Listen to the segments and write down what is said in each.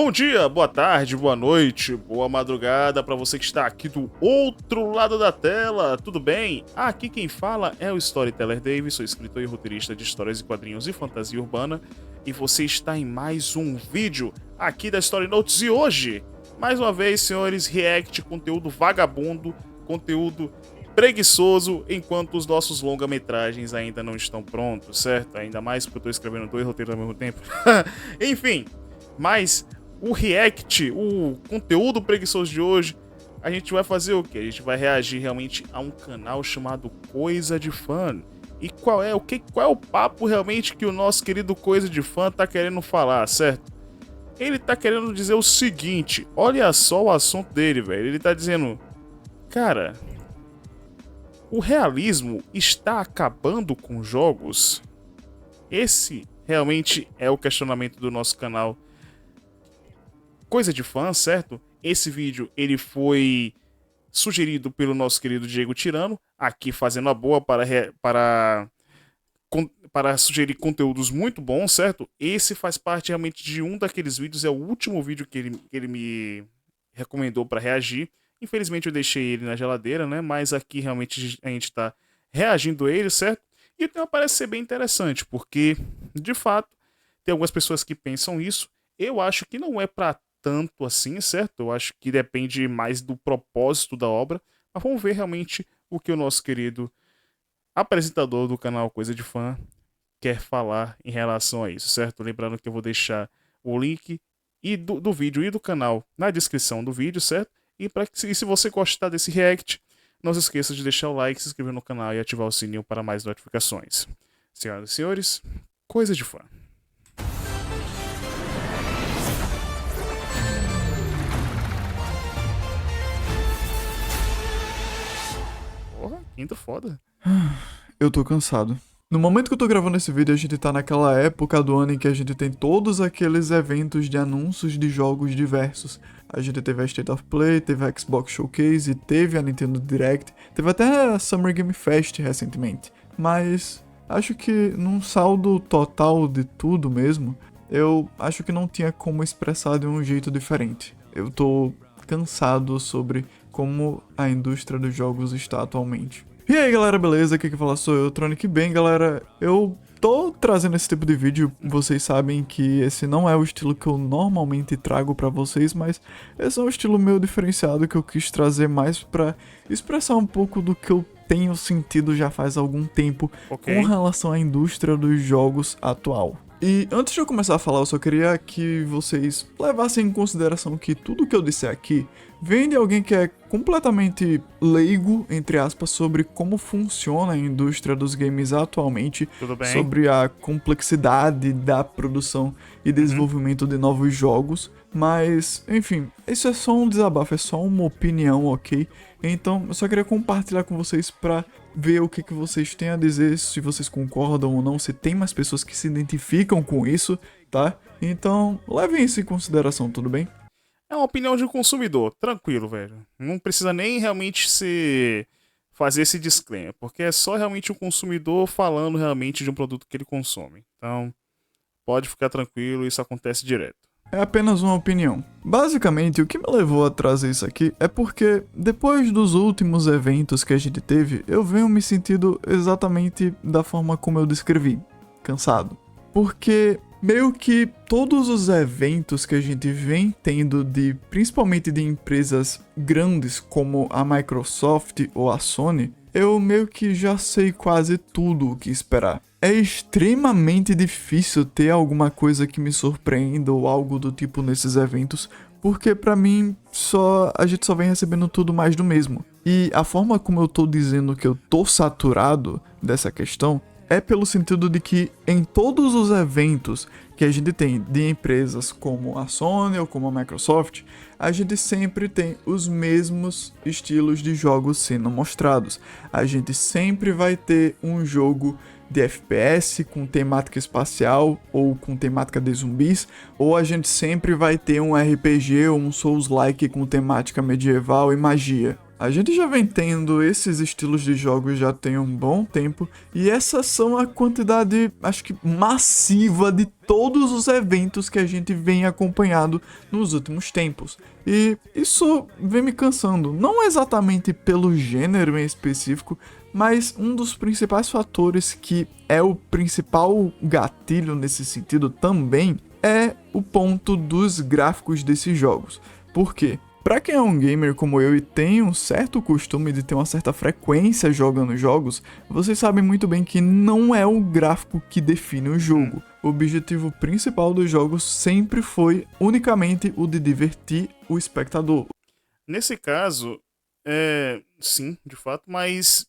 Bom dia, boa tarde, boa noite, boa madrugada para você que está aqui do outro lado da tela, tudo bem? Aqui quem fala é o Storyteller Davis, sou escritor e roteirista de histórias e quadrinhos e fantasia urbana, e você está em mais um vídeo aqui da Story Notes, e hoje, mais uma vez, senhores, react, conteúdo vagabundo, conteúdo preguiçoso, enquanto os nossos longa-metragens ainda não estão prontos, certo? Ainda mais porque eu estou escrevendo 2 roteiros ao mesmo tempo. Enfim, mas o react, o conteúdo preguiçoso de hoje, a gente vai fazer o quê? A gente vai reagir realmente a um canal chamado Coisa de Fã. E qual é o papo realmente que o nosso querido Coisa de Fã tá querendo falar, certo? Ele tá querendo dizer o seguinte, olha só o assunto dele, velho. Ele tá dizendo, cara, o realismo está acabando com jogos? Esse realmente é o questionamento do nosso canal Coisa de Fã, certo? Esse vídeo ele foi sugerido pelo nosso querido Diego Tirano, aqui fazendo a boa para sugerir conteúdos muito bons, certo? Esse faz parte realmente de um daqueles vídeos, é o último vídeo que ele me recomendou para reagir. Infelizmente eu deixei ele na geladeira, né? Mas aqui realmente a gente tá reagindo a ele, certo? E o tema parece ser bem interessante, porque, de fato, tem algumas pessoas que pensam isso. Eu acho que não é para tanto assim, certo? Eu acho que depende mais do propósito da obra. Mas vamos ver realmente o que o nosso querido apresentador do canal Coisa de Fã quer falar em relação a isso, certo? Lembrando que eu vou deixar o link do vídeo e do canal na descrição do vídeo, certo? E se você gostar desse react, não se esqueça de deixar o like, se inscrever no canal e ativar o sininho para mais notificações. Senhoras e senhores, Coisa de Fã. Porra, quinto foda. Eu tô cansado. No momento que eu tô gravando esse vídeo, a gente tá naquela época do ano em que a gente tem todos aqueles eventos de anúncios de jogos diversos. A gente teve a State of Play, teve a Xbox Showcase, teve a Nintendo Direct, teve até a Summer Game Fest recentemente. Mas acho que num saldo total de tudo mesmo, eu acho que não tinha como expressar de um jeito diferente. Eu tô cansado sobre como a indústria dos jogos está atualmente. E aí galera, beleza? Aqui que fala sou eu, Tronic. Bem galera, eu tô trazendo esse tipo de vídeo, vocês sabem que esse não é o estilo que eu normalmente trago pra vocês, mas esse é um estilo meio diferenciado que eu quis trazer mais pra expressar um pouco do que eu tenho sentido já faz algum tempo com relação à indústria dos jogos atual. E antes de eu começar a falar, eu só queria que vocês levassem em consideração que tudo que eu disser aqui vem de alguém que é completamente leigo, entre aspas, sobre como funciona a indústria dos games atualmente, sobre a complexidade da produção e desenvolvimento de novos jogos, mas, enfim, isso é só um desabafo, é só uma opinião, ok? Então, eu só queria compartilhar com vocês pra ver o que vocês têm a dizer, se vocês concordam ou não, se tem mais pessoas que se identificam com isso, tá? Então, levem isso em consideração, tudo bem? É uma opinião de um consumidor, tranquilo, velho. Não precisa nem realmente fazer esse disclaimer, porque é só realmente um consumidor falando realmente de um produto que ele consome. Então, pode ficar tranquilo, isso acontece direto. É apenas uma opinião. Basicamente, o que me levou a trazer isso aqui é porque, depois dos últimos eventos que a gente teve, eu venho me sentindo exatamente da forma como eu descrevi, cansado. Porque meio que todos os eventos que a gente vem tendo principalmente de empresas grandes como a Microsoft ou a Sony, eu meio que já sei quase tudo o que esperar. É extremamente difícil ter alguma coisa que me surpreenda ou algo do tipo nesses eventos, porque pra mim a gente só vem recebendo tudo mais do mesmo. E a forma como eu tô dizendo que eu tô saturado dessa questão é pelo sentido de que em todos os eventos que a gente tem de empresas como a Sony ou como a Microsoft, a gente sempre tem os mesmos estilos de jogos sendo mostrados. A gente sempre vai ter um jogo de FPS com temática espacial ou com temática de zumbis, ou a gente sempre vai ter um RPG ou um Souls-like com temática medieval e magia. A gente já vem tendo esses estilos de jogos já tem um bom tempo, e essas são a quantidade, acho que massiva de todos os eventos que a gente vem acompanhado nos últimos tempos. E isso vem me cansando, não exatamente pelo gênero em específico, mas um dos principais fatores que é o principal gatilho nesse sentido também é o ponto dos gráficos desses jogos. Por quê? Pra quem é um gamer como eu e tem um certo costume de ter uma certa frequência jogando jogos, vocês sabem muito bem que não é o gráfico que define o jogo. O objetivo principal dos jogos sempre foi unicamente o de divertir o espectador. Nesse caso, sim, de fato, mas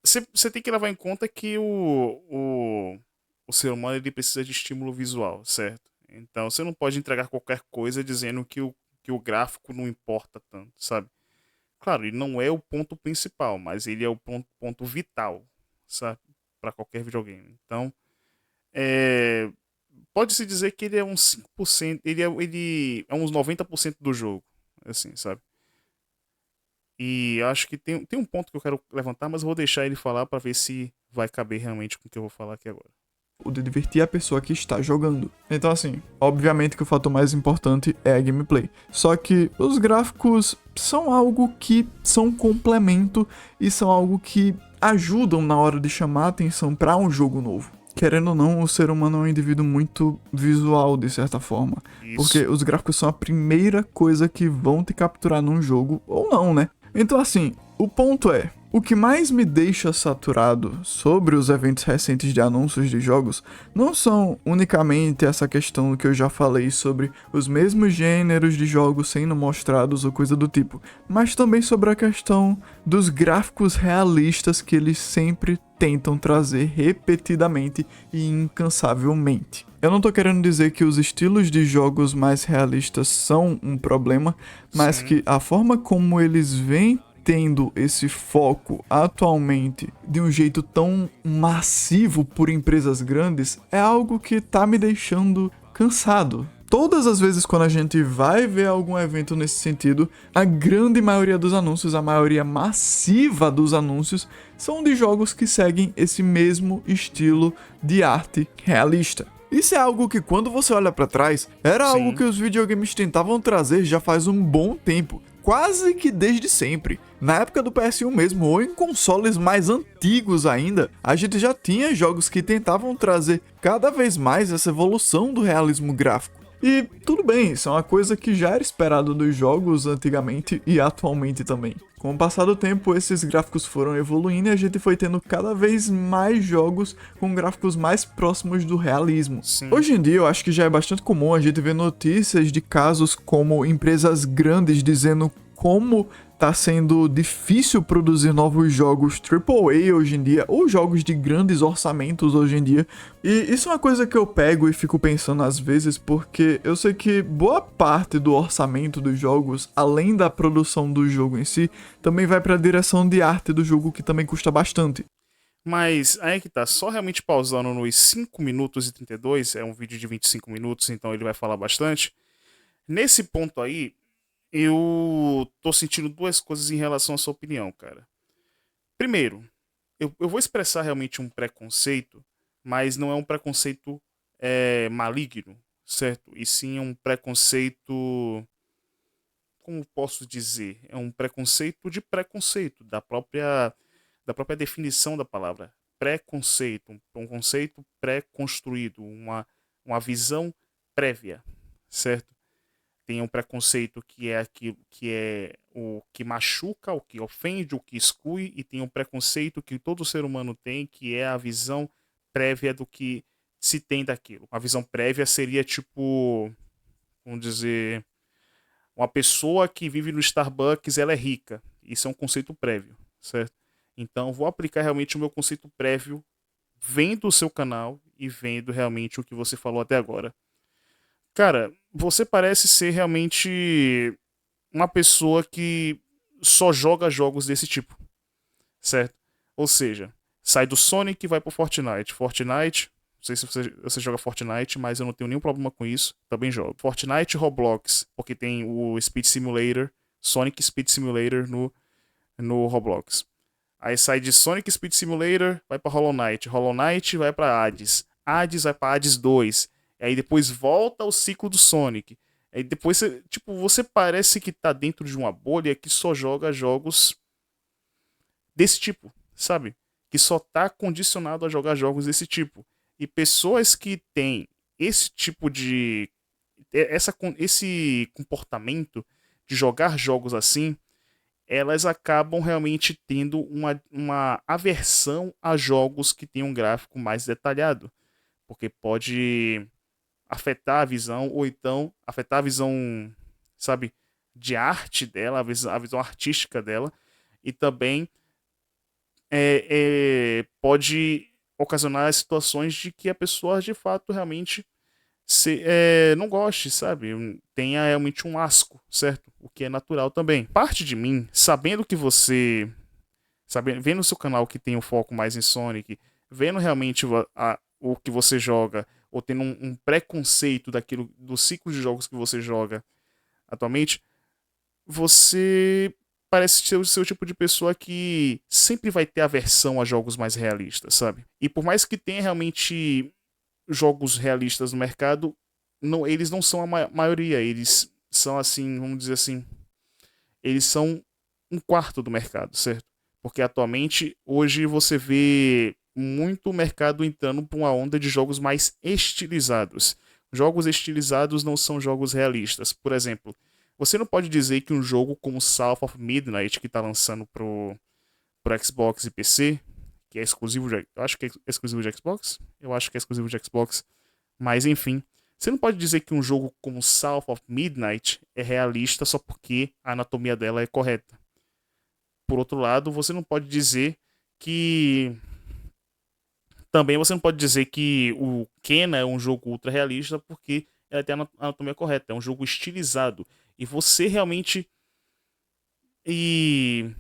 você tem que levar em conta que o ser humano ele precisa de estímulo visual, certo? Então você não pode entregar qualquer coisa dizendo que o gráfico não importa tanto, sabe? Claro, ele não é o ponto principal, mas ele é o ponto vital, sabe? Para qualquer videogame. Então, é, pode-se dizer que ele é uns 5%, ele é uns 90% do jogo, assim, sabe? E acho que tem um ponto que eu quero levantar, mas eu vou deixar ele falar para ver se vai caber realmente com o que eu vou falar aqui agora. O de divertir a pessoa que está jogando. Então assim, obviamente que o fator mais importante é a gameplay. Só que os gráficos são algo que são um complemento e são algo que ajudam na hora de chamar a atenção para um jogo novo. Querendo ou não, o ser humano é um indivíduo muito visual, de certa forma. Isso. Porque os gráficos são a primeira coisa que vão te capturar num jogo, ou não, né? Então assim, o ponto é, o que mais me deixa saturado sobre os eventos recentes de anúncios de jogos não são unicamente essa questão que eu já falei sobre os mesmos gêneros de jogos sendo mostrados ou coisa do tipo, mas também sobre a questão dos gráficos realistas que eles sempre tentam trazer repetidamente e incansavelmente. Eu não tô querendo dizer que os estilos de jogos mais realistas são um problema, mas Sim. que a forma como eles vêm tendo esse foco atualmente de um jeito tão massivo por empresas grandes é algo que tá me deixando cansado. Todas as vezes quando a gente vai ver algum evento nesse sentido, a grande maioria dos anúncios, a maioria massiva dos anúncios, são de jogos que seguem esse mesmo estilo de arte realista. Isso é algo que quando você olha pra trás, era Sim. algo que os videogames tentavam trazer já faz um bom tempo. Quase que desde sempre. Na época do PS1 mesmo, ou em consoles mais antigos ainda, a gente já tinha jogos que tentavam trazer cada vez mais essa evolução do realismo gráfico. E tudo bem, isso é uma coisa que já era esperado dos jogos antigamente e atualmente também. Com o passar do tempo, esses gráficos foram evoluindo e a gente foi tendo cada vez mais jogos com gráficos mais próximos do realismo. Sim. Hoje em dia, eu acho que já é bastante comum a gente ver notícias de casos como empresas grandes dizendo como tá sendo difícil produzir novos jogos AAA hoje em dia, ou jogos de grandes orçamentos hoje em dia. E isso é uma coisa que eu pego e fico pensando às vezes, porque eu sei que boa parte do orçamento dos jogos, além da produção do jogo em si, também vai pra direção de arte do jogo, que também custa bastante. Mas aí que tá, só realmente pausando nos 5 minutos e 32, é um vídeo de 25 minutos, então ele vai falar bastante. Nesse ponto aí, eu tô sentindo duas coisas em relação à sua opinião, cara. Primeiro, eu vou expressar realmente um preconceito, mas não é um preconceito maligno, certo? E sim um preconceito. Como posso dizer? É um preconceito de preconceito, da própria definição da palavra. Preconceito, um conceito pré-construído, uma visão prévia, certo? Tem um preconceito que é aquilo que é o que machuca, o que ofende, o que exclui, e tem um preconceito que todo ser humano tem, que é a visão prévia do que se tem daquilo. A visão prévia seria tipo, vamos dizer, uma pessoa que vive no Starbucks, ela é rica. Isso é um conceito prévio, certo? Então, vou aplicar realmente o meu conceito prévio vendo o seu canal e vendo realmente o que você falou até agora. Cara, você parece ser realmente uma pessoa que só joga jogos desse tipo, certo? Ou seja, sai do Sonic e vai pro Fortnite. Fortnite, não sei se você joga Fortnite, mas eu não tenho nenhum problema com isso, também jogo. Fortnite e Roblox, porque tem o Speed Simulator, Sonic Speed Simulator no Roblox. Aí sai de Sonic Speed Simulator, vai pra Hollow Knight. Hollow Knight vai pra Hades. Hades vai pra Hades 2. Aí depois volta ao ciclo do Sonic. Aí depois, você parece que tá dentro de uma bolha que só joga jogos desse tipo, sabe? Que só tá condicionado a jogar jogos desse tipo. E pessoas que têm esse tipo de... esse comportamento de jogar jogos assim, elas acabam realmente tendo uma aversão a jogos que têm um gráfico mais detalhado. Porque pode afetar a visão, ou então afetar a visão, sabe, de arte dela, a visão artística dela, e também pode ocasionar situações de que a pessoa de fato realmente não goste, sabe? Tenha realmente um asco, certo? O que é natural também. Parte de mim, sabendo que você. Vendo o seu canal que tem um foco mais em Sonic, vendo realmente o que você joga, ou tendo um preconceito daquilo, do ciclo de jogos que você joga atualmente, você parece ser o seu tipo de pessoa que sempre vai ter aversão a jogos mais realistas, sabe? E por mais que tenha realmente jogos realistas no mercado, eles não são a maioria. Eles são assim, vamos dizer assim, eles são um quarto do mercado, certo? Porque atualmente, hoje você vê muito mercado entrando para uma onda de jogos mais estilizados. Jogos estilizados não são jogos realistas. Por exemplo, você não pode dizer que um jogo como South of Midnight, que está lançando pro Xbox e PC, que é exclusivo de... Eu acho que é exclusivo de Xbox? Eu acho que é exclusivo de Xbox. Mas enfim, você não pode dizer que um jogo como South of Midnight é realista só porque a anatomia dela é correta. Por outro lado, você não pode dizer que... Também você não pode dizer que o Kena é um jogo ultra realista porque ela tem a anatomia correta. É um jogo estilizado. E você realmente... E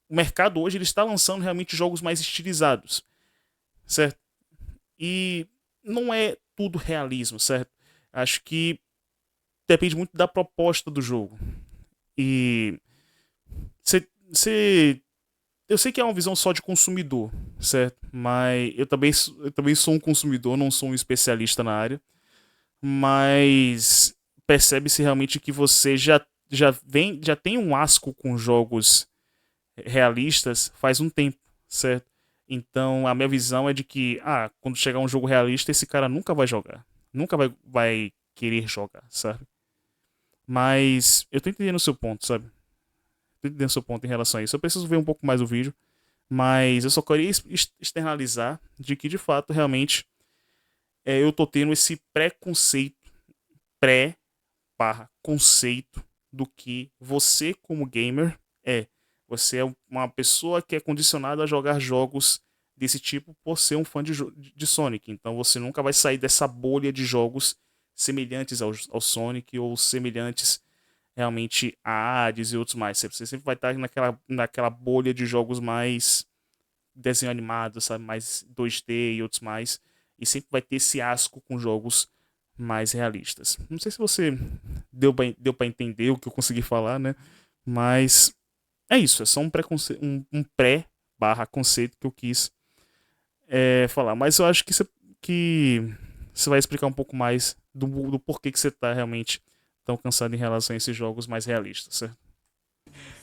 o mercado hoje ele está lançando realmente jogos mais estilizados, certo? E não é tudo realismo, certo? Acho que depende muito da proposta do jogo. E eu sei que é uma visão só de consumidor, certo? Mas eu também sou um consumidor, não sou um especialista na área. Mas percebe-se realmente que você já tem um asco com jogos realistas faz um tempo, certo? Então a minha visão é de que, quando chegar um jogo realista, esse cara nunca vai jogar. Nunca vai querer jogar, sabe? Mas eu tô entendendo o seu ponto, sabe? Tô entendendo o seu ponto em relação a isso. Eu preciso ver um pouco mais o vídeo, mas eu só queria externalizar de que, de fato, realmente, eu tô tendo esse preconceito, pré/conceito do que você, como gamer, é. Você é uma pessoa que é condicionada a jogar jogos desse tipo por ser um fã de Sonic. Então você nunca vai sair dessa bolha de jogos semelhantes ao Sonic ou semelhantes realmente a Hades e outros mais. Você sempre vai estar naquela bolha de jogos mais desenho animado, sabe? Mais 2D e outros mais. E sempre vai ter esse asco com jogos mais realistas. Não sei se você deu pra entender o que eu consegui falar, né? Mas é isso, é só um pré/conceito que eu quis falar. Mas eu acho que você vai explicar um pouco mais do porquê que você tá realmente tão cansado em relação a esses jogos mais realistas, certo?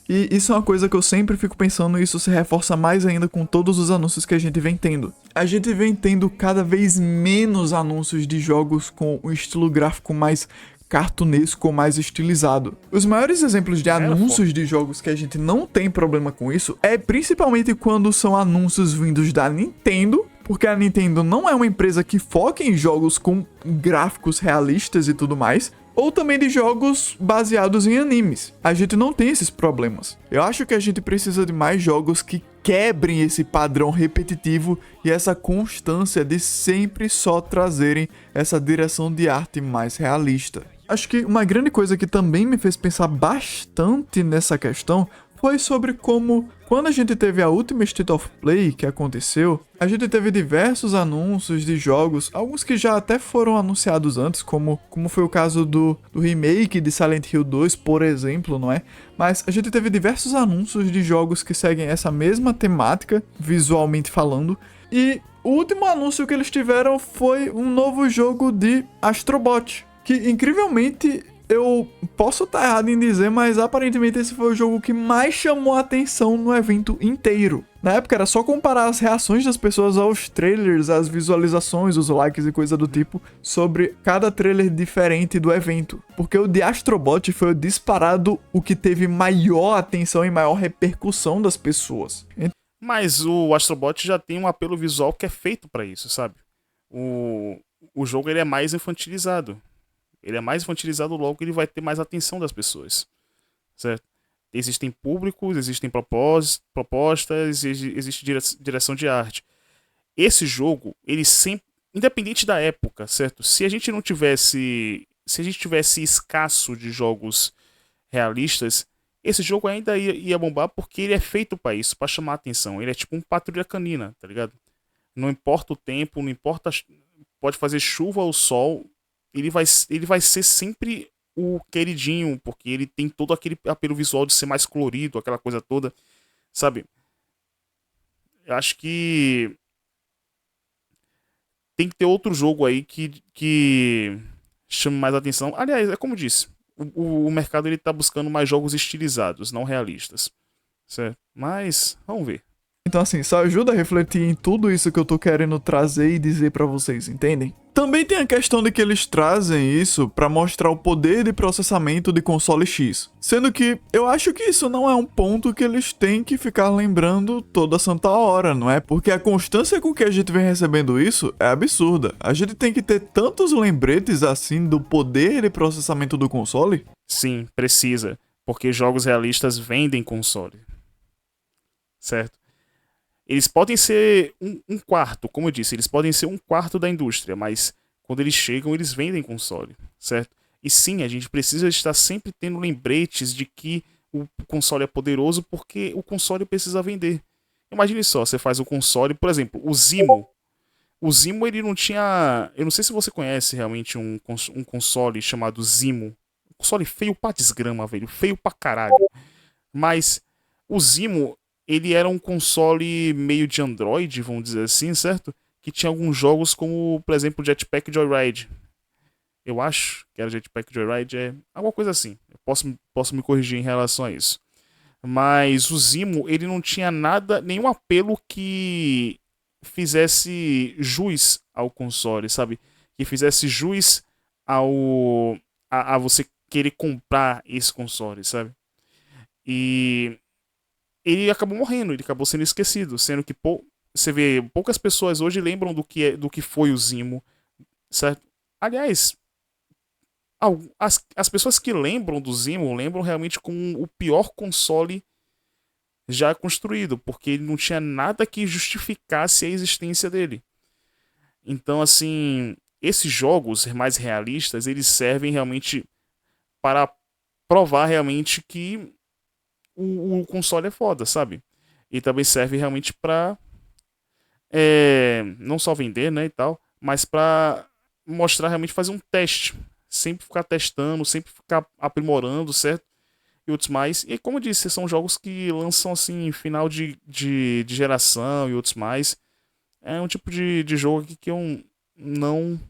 E isso é uma coisa que eu sempre fico pensando e isso se reforça mais ainda com todos os anúncios que a gente vem tendo. A gente vem tendo cada vez menos anúncios de jogos com um estilo gráfico mais cartunesco, mais estilizado. Os maiores exemplos de anúncios de jogos que a gente não tem problema com isso é principalmente quando são anúncios vindos da Nintendo, porque a Nintendo não é uma empresa que foca em jogos com gráficos realistas e tudo mais, ou também de jogos baseados em animes. A gente não tem esses problemas. Eu acho que a gente precisa de mais jogos que quebrem esse padrão repetitivo e essa constância de sempre só trazerem essa direção de arte mais realista. Acho que uma grande coisa que também me fez pensar bastante nessa questão foi sobre como, quando a gente teve a última State of Play que aconteceu, a gente teve diversos anúncios de jogos, alguns que já até foram anunciados antes, como foi o caso do remake de Silent Hill 2, por exemplo, não é? Mas a gente teve diversos anúncios de jogos que seguem essa mesma temática, visualmente falando, e o último anúncio que eles tiveram foi um novo jogo de Astro Bot, que incrivelmente eu posso estar errado em dizer, mas aparentemente esse foi o jogo que mais chamou a atenção no evento inteiro. Na época era só comparar as reações das pessoas aos trailers, as visualizações, os likes e coisa do tipo, sobre cada trailer diferente do evento. Porque o de Astro Bot foi disparado o que teve maior atenção e maior repercussão das pessoas. Mas o Astro Bot já tem um apelo visual que é feito pra isso, sabe? O jogo ele é mais infantilizado. Ele é mais infantilizado, logo ele vai ter mais atenção das pessoas, certo? Existem públicos, existem propostas, existe direção de arte. Esse jogo, ele sempre, independente da época, certo? Se a gente tivesse escasso de jogos realistas, esse jogo ainda ia bombar porque ele é feito pra isso, pra chamar a atenção. Ele é tipo um Patrulha Canina, tá ligado? Não importa o tempo, não importa, pode fazer chuva ou sol, ele vai ser sempre o queridinho, porque ele tem todo aquele apelo visual de ser mais colorido, aquela coisa toda, sabe? Eu acho que tem que ter outro jogo aí que chame mais atenção. Aliás, é como eu disse, o mercado ele tá buscando mais jogos estilizados, não realistas, certo? Mas, vamos ver. Então assim, só ajuda a refletir em tudo isso que eu tô querendo trazer e dizer pra vocês, entendem? Também tem a questão de que eles trazem isso pra mostrar o poder de processamento de console X. Sendo que eu acho que isso não é um ponto que eles têm que ficar lembrando toda santa hora, não é? Porque a constância com que a gente vem recebendo isso é absurda. A gente tem que ter tantos lembretes assim do poder de processamento do console? Sim, precisa. Porque jogos realistas vendem console. Certo? Eles podem ser um quarto, como eu disse, eles podem ser um quarto da indústria, mas quando eles chegam, eles vendem console, certo? E sim, a gente precisa estar sempre tendo lembretes de que o console é poderoso porque o console precisa vender. Imagine só, você faz o console, por exemplo, o Zimo. O Zimo, ele não tinha... Eu não sei se você conhece realmente um console chamado Zimo. Um console feio pra desgrama, velho. Feio pra caralho. Mas o Zimo... ele era um console meio de Android, vamos dizer assim, certo? Que tinha alguns jogos como, por exemplo, Jetpack Joyride. Eu acho que era Jetpack Joyride, é alguma coisa assim. Eu posso me corrigir em relação a isso. Mas o Zimo, ele não tinha nada, nenhum apelo que fizesse jus ao console, sabe? Que fizesse jus a você querer comprar esse console, sabe? E ele acabou morrendo, ele acabou sendo esquecido, sendo que você vê, poucas pessoas hoje lembram do que foi o Zimo, certo? Aliás, as pessoas que lembram do Zimo lembram realmente como o pior console já construído, porque ele não tinha nada que justificasse a existência dele. Então, assim, esses jogos mais realistas, eles servem realmente para provar realmente que o console é foda, sabe? E também serve realmente pra não só vender, né, e tal, mas pra mostrar, realmente fazer um teste. Sempre ficar testando, sempre ficar aprimorando, certo? E outros mais. E como eu disse, são jogos que lançam assim, final de geração e outros mais. É um tipo de jogo aqui que eu não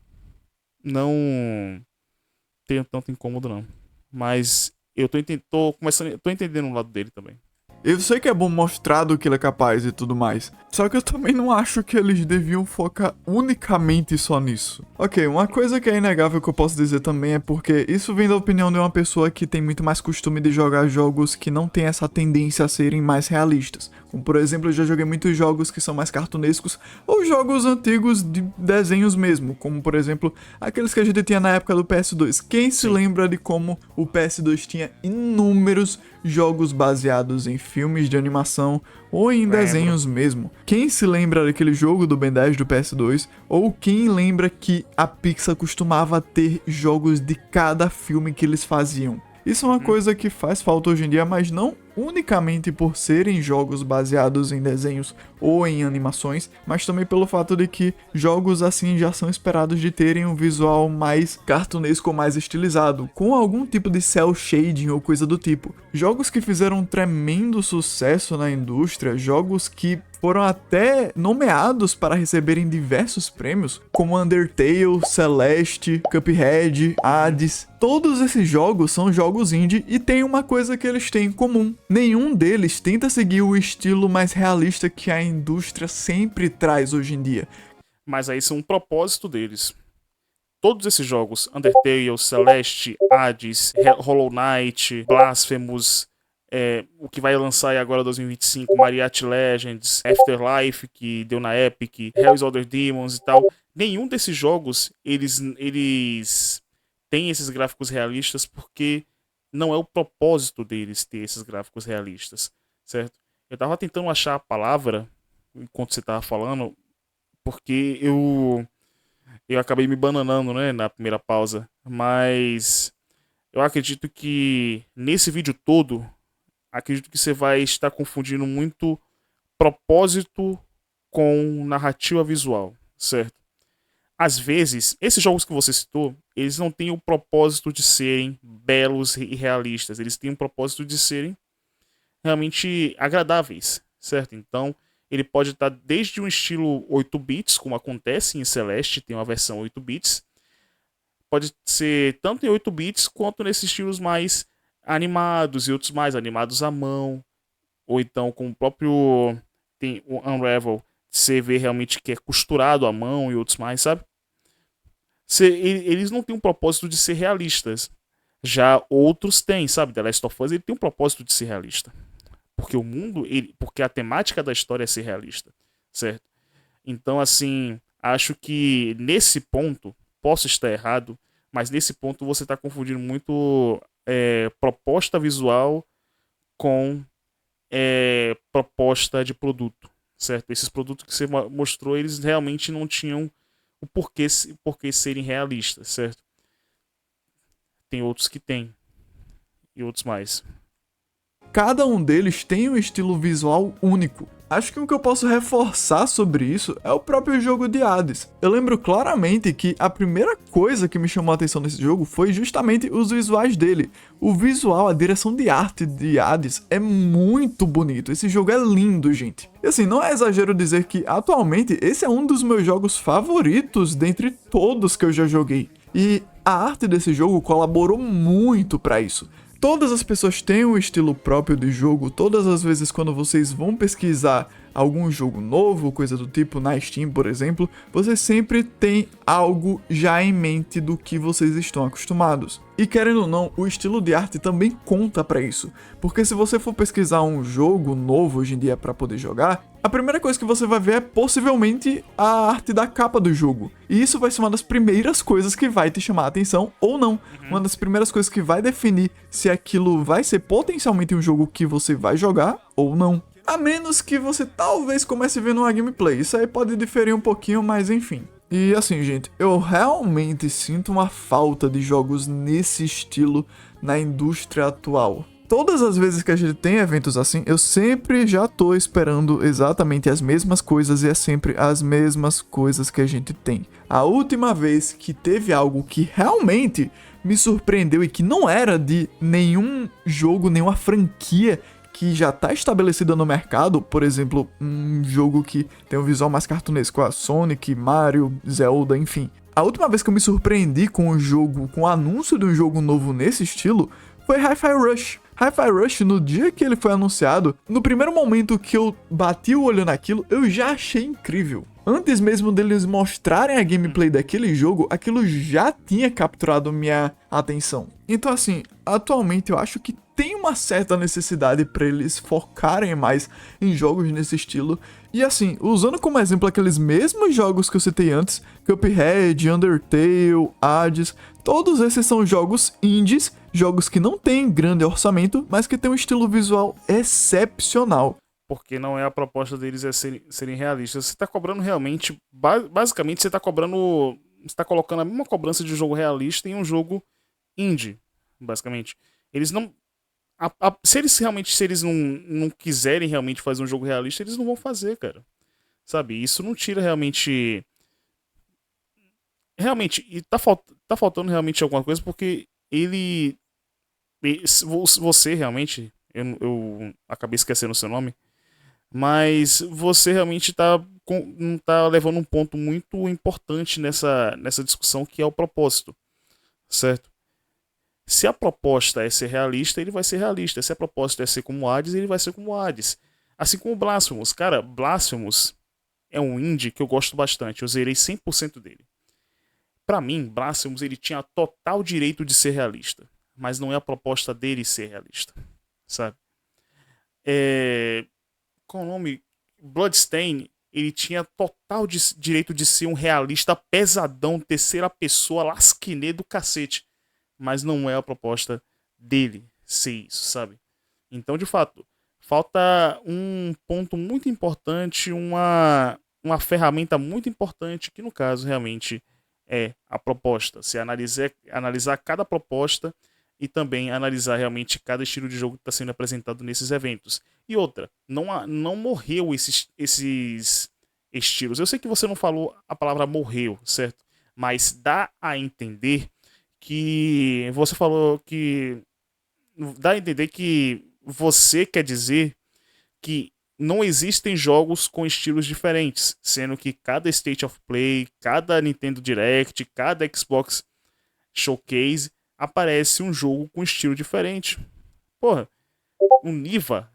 tenho tanto incômodo, não. Mas eu tô entendendo o lado dele também. Eu sei que é bom mostrar do que ele é capaz e tudo mais. Só que eu também não acho que eles deviam focar unicamente só nisso. Ok, uma coisa que é inegável que eu posso dizer também é porque isso vem da opinião de uma pessoa que tem muito mais costume de jogar jogos que não tem essa tendência a serem mais realistas. Como por exemplo, eu já joguei muitos jogos que são mais cartunescos ou jogos antigos de desenhos mesmo, como por exemplo, aqueles que a gente tinha na época do PS2. Quem se lembra de como o PS2 tinha inúmeros jogos baseados em filmes de animação ou em desenhos mesmo? Quem se lembra daquele jogo do Ben 10 do PS2? Ou quem lembra que a Pixar costumava ter jogos de cada filme que eles faziam? Isso é uma coisa que faz falta hoje em dia, mas não unicamente por serem jogos baseados em desenhos ou em animações, mas também pelo fato de que jogos assim já são esperados de terem um visual mais cartunesco, mais estilizado, com algum tipo de cel shading ou coisa do tipo. Jogos que fizeram um tremendo sucesso na indústria, jogos que foram até nomeados para receberem diversos prêmios, como Undertale, Celeste, Cuphead, Hades. Todos esses jogos são jogos indie e tem uma coisa que eles têm em comum. Nenhum deles tenta seguir o estilo mais realista que a indústria sempre traz hoje em dia. Mas aí são um propósito deles. Todos esses jogos, Undertale, Celeste, Hades, Hollow Knight, Blasphemous, o que vai lançar aí agora em 2025, Mariachi Legends, Afterlife, que deu na Epic, Hell's Other Demons e tal. Nenhum desses jogos, eles têm esses gráficos realistas porque não é o propósito deles ter esses gráficos realistas, certo? Eu tava tentando achar a palavra enquanto você tava falando, porque eu acabei me bananando, né, na primeira pausa, mas eu acredito que nesse vídeo todo, acredito que você vai estar confundindo muito propósito com narrativa visual, certo? Às vezes, esses jogos que você citou, eles não têm o propósito de serem belos e realistas, eles têm o propósito de serem realmente agradáveis, certo? Então, ele pode estar desde um estilo 8 bits, como acontece em Celeste, tem uma versão 8 bits, pode ser tanto em 8 bits quanto nesses estilos mais animados e outros mais animados à mão, ou então com o próprio tem o Unravel, você vê realmente que é costurado à mão e outros mais, sabe? Eles não têm um propósito de ser realistas. Já outros têm, sabe? The Last of Us ele tem um propósito de ser realista. Porque o mundo, porque a temática da história é ser realista, certo? Então, assim, acho que nesse ponto, posso estar errado, mas nesse ponto você está confundindo muito proposta visual com proposta de produto, certo? Esses produtos que você mostrou, eles realmente não tinham o porquê serem realistas, certo? Tem outros que têm, e outros mais. Cada um deles tem um estilo visual único. Acho que o que eu posso reforçar sobre isso é o próprio jogo de Hades. Eu lembro claramente que a primeira coisa que me chamou a atenção nesse jogo foi justamente os visuais dele. O visual, a direção de arte de Hades é muito bonito. Esse jogo é lindo, gente. E assim, não é exagero dizer que atualmente esse é um dos meus jogos favoritos dentre todos que eu já joguei. E a arte desse jogo colaborou muito para isso. Todas as pessoas têm um estilo próprio de jogo, todas as vezes quando vocês vão pesquisar algum jogo novo, coisa do tipo na Steam, por exemplo, vocês sempre têm algo já em mente do que vocês estão acostumados. E querendo ou não, o estilo de arte também conta pra isso, porque se você for pesquisar um jogo novo hoje em dia pra poder jogar, a primeira coisa que você vai ver é possivelmente a arte da capa do jogo. E isso vai ser uma das primeiras coisas que vai te chamar a atenção ou não. Uma das primeiras coisas que vai definir se aquilo vai ser potencialmente um jogo que você vai jogar ou não. A menos que você talvez comece vendo uma gameplay. Isso aí pode diferir um pouquinho, mas enfim. E assim, gente, eu realmente sinto uma falta de jogos nesse estilo na indústria atual. Todas as vezes que a gente tem eventos assim, eu sempre já tô esperando exatamente as mesmas coisas e é sempre as mesmas coisas que a gente tem. A última vez que teve algo que realmente me surpreendeu e que não era de nenhum jogo, nenhuma franquia que já tá estabelecida no mercado, por exemplo, um jogo que tem um visual mais cartunesco, a Sonic, Mario, Zelda, enfim. A última vez que eu me surpreendi com o jogo, com o anúncio de um jogo novo nesse estilo, foi Hi-Fi Rush. Hi-Fi Rush, no dia que ele foi anunciado, no primeiro momento que eu bati o olho naquilo, eu já achei incrível. Antes mesmo deles mostrarem a gameplay daquele jogo, aquilo já tinha capturado minha atenção. Então assim, atualmente eu acho que tem uma certa necessidade para eles focarem mais em jogos nesse estilo. E assim, usando como exemplo aqueles mesmos jogos que eu citei antes, Cuphead, Undertale, Hades, todos esses são jogos indies, jogos que não têm grande orçamento, mas que têm um estilo visual excepcional. Porque não é a proposta deles serem realistas. Você tá cobrando realmente, basicamente você tá cobrando, você tá colocando a mesma cobrança de um jogo realista em um jogo indie, basicamente. Eles não. Se eles não quiserem realmente fazer um jogo realista, eles não vão fazer, cara. Sabe? Isso não tira realmente. Realmente, e tá faltando realmente alguma coisa, porque ele. Você realmente. Eu acabei esquecendo o seu nome. Mas você realmente não tá levando um ponto muito importante nessa discussão, que é o propósito, certo? Se a proposta é ser realista, ele vai ser realista. Se a proposta é ser como Hades, ele vai ser como Hades. Assim como Blasphemous. Cara, Blasphemous é um indie que eu gosto bastante. Eu zerei 100% dele. Pra mim, Blasphemous ele tinha total direito de ser realista. Mas não é a proposta dele ser realista. Sabe? Qual o nome? Bloodstain, ele tinha total direito de ser um realista pesadão, terceira pessoa, lasquinê do cacete. Mas não é a proposta dele ser isso, sabe? Então, de fato, falta um ponto muito importante, uma ferramenta muito importante, que no caso realmente é a proposta. Se analisar cada proposta e também analisar realmente cada estilo de jogo que está sendo apresentado nesses eventos. E outra, não morreu esses estilos. Eu sei que você não falou a palavra morreu, certo? Mas dá a entender que você falou que dá a entender que você quer dizer que não existem jogos com estilos diferentes, sendo que cada State of Play, cada Nintendo Direct, cada Xbox Showcase aparece um jogo com estilo diferente. Porra, o Niva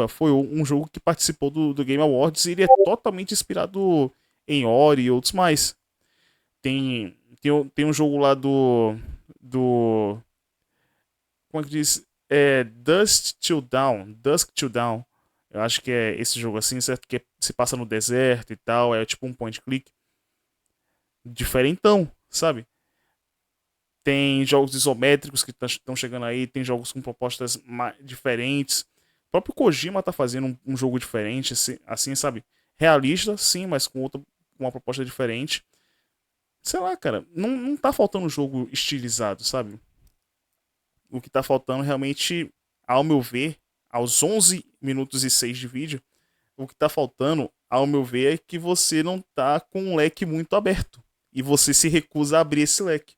foi um jogo que participou do Game Awards e ele é totalmente inspirado em Ori e outros mais. Tem um jogo lá do como é que diz? Dusk Till Dawn. Eu acho que é esse jogo assim, certo? Que se passa no deserto e tal, é tipo um point click. Diferentão, sabe? Tem jogos isométricos que estão chegando aí, tem jogos com propostas diferentes. O próprio Kojima tá fazendo um jogo diferente, assim, sabe? Realista, sim, mas com uma proposta diferente. Sei lá, cara, não tá faltando um jogo estilizado, sabe? O que tá faltando realmente, ao meu ver, aos 11 minutos e 6 de vídeo, o que tá faltando, ao meu ver, é que você não tá com um leque muito aberto. E você se recusa a abrir esse leque.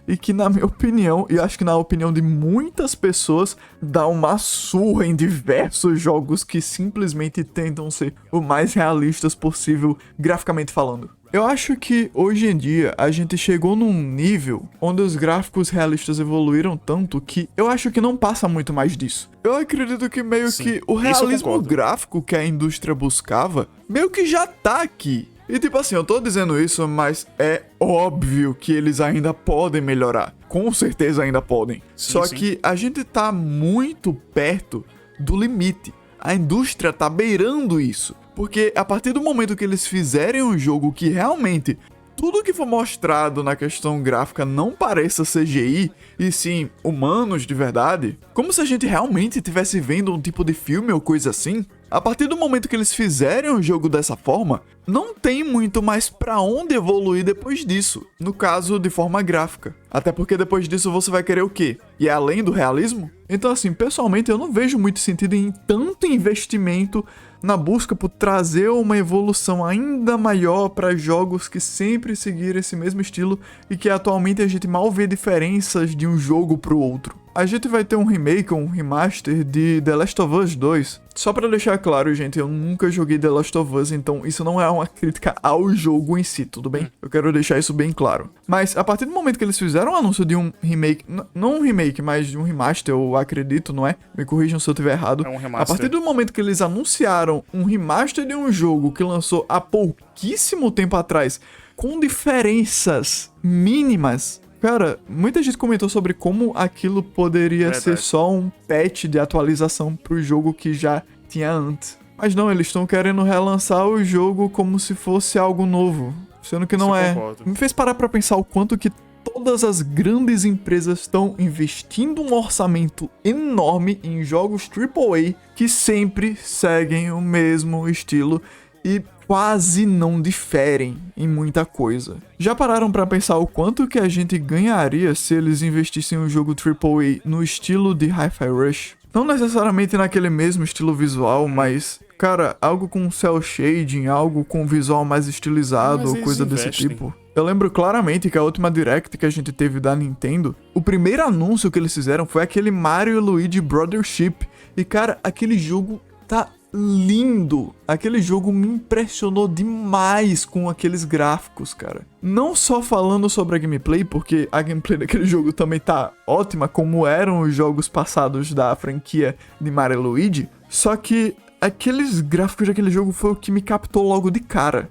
E que, na minha opinião, e acho que na opinião de muitas pessoas, dá uma surra em diversos jogos que simplesmente tentam ser o mais realistas possível, graficamente falando. Eu acho que hoje em dia a gente chegou num nível onde os gráficos realistas evoluíram tanto que eu acho que não passa muito mais disso. Eu acredito que meio Sim, que o realismo gráfico que a indústria buscava meio que já tá aqui. E tipo assim, eu tô dizendo isso, mas é óbvio que eles ainda podem melhorar. Com certeza ainda podem. Só que a gente tá muito perto do limite. A indústria tá beirando isso. Porque a partir do momento que eles fizerem um jogo que realmente tudo que for mostrado na questão gráfica não pareça CGI, e sim humanos de verdade, como se a gente realmente estivesse vendo um tipo de filme ou coisa assim, a partir do momento que eles fizerem um jogo dessa forma, não tem muito mais pra onde evoluir depois disso, no caso de forma gráfica. Até porque depois disso você vai querer o quê? E além do realismo? Então assim, pessoalmente eu não vejo muito sentido em tanto investimento na busca por trazer uma evolução ainda maior para jogos que sempre seguiram esse mesmo estilo e que atualmente a gente mal vê diferenças de um jogo pro outro. A gente vai ter um remake ou um remaster de The Last of Us 2. Só pra deixar claro, gente, eu nunca joguei The Last of Us, então isso não é uma crítica ao jogo em si, tudo bem? Eu quero deixar isso bem claro. Mas a partir do momento que eles fizeram o anúncio de um remake, não um remake, mas de um remaster, eu acredito, não é? Me corrijam se eu estiver errado. É um remaster. A partir do momento que eles anunciaram um remaster de um jogo que lançou há pouquíssimo tempo atrás, com diferenças mínimas, cara, muita gente comentou sobre como aquilo poderia ser só um patch de atualização pro jogo que já tinha antes. Mas não, eles estão querendo relançar o jogo como se fosse algo novo, sendo que não é. Me fez parar pra pensar o quanto que todas as grandes empresas estão investindo um orçamento enorme em jogos AAA que sempre seguem o mesmo estilo. E quase não diferem em muita coisa. Já pararam pra pensar o quanto que a gente ganharia se eles investissem um jogo AAA no estilo de Hi-Fi Rush? Não necessariamente naquele mesmo estilo visual, mas, cara, algo com cel shading, algo com visual mais estilizado ou coisa desse tipo. Eu lembro claramente que a última Direct que a gente teve da Nintendo, o primeiro anúncio que eles fizeram foi aquele Mario e Luigi Brothership. E, cara, aquele jogo tá lindo. Aquele jogo me impressionou demais com aqueles gráficos, cara. Não só falando sobre a gameplay, porque a gameplay daquele jogo também tá ótima, como eram os jogos passados da franquia de Mario e Luigi, só que aqueles gráficos daquele jogo foi o que me captou logo de cara.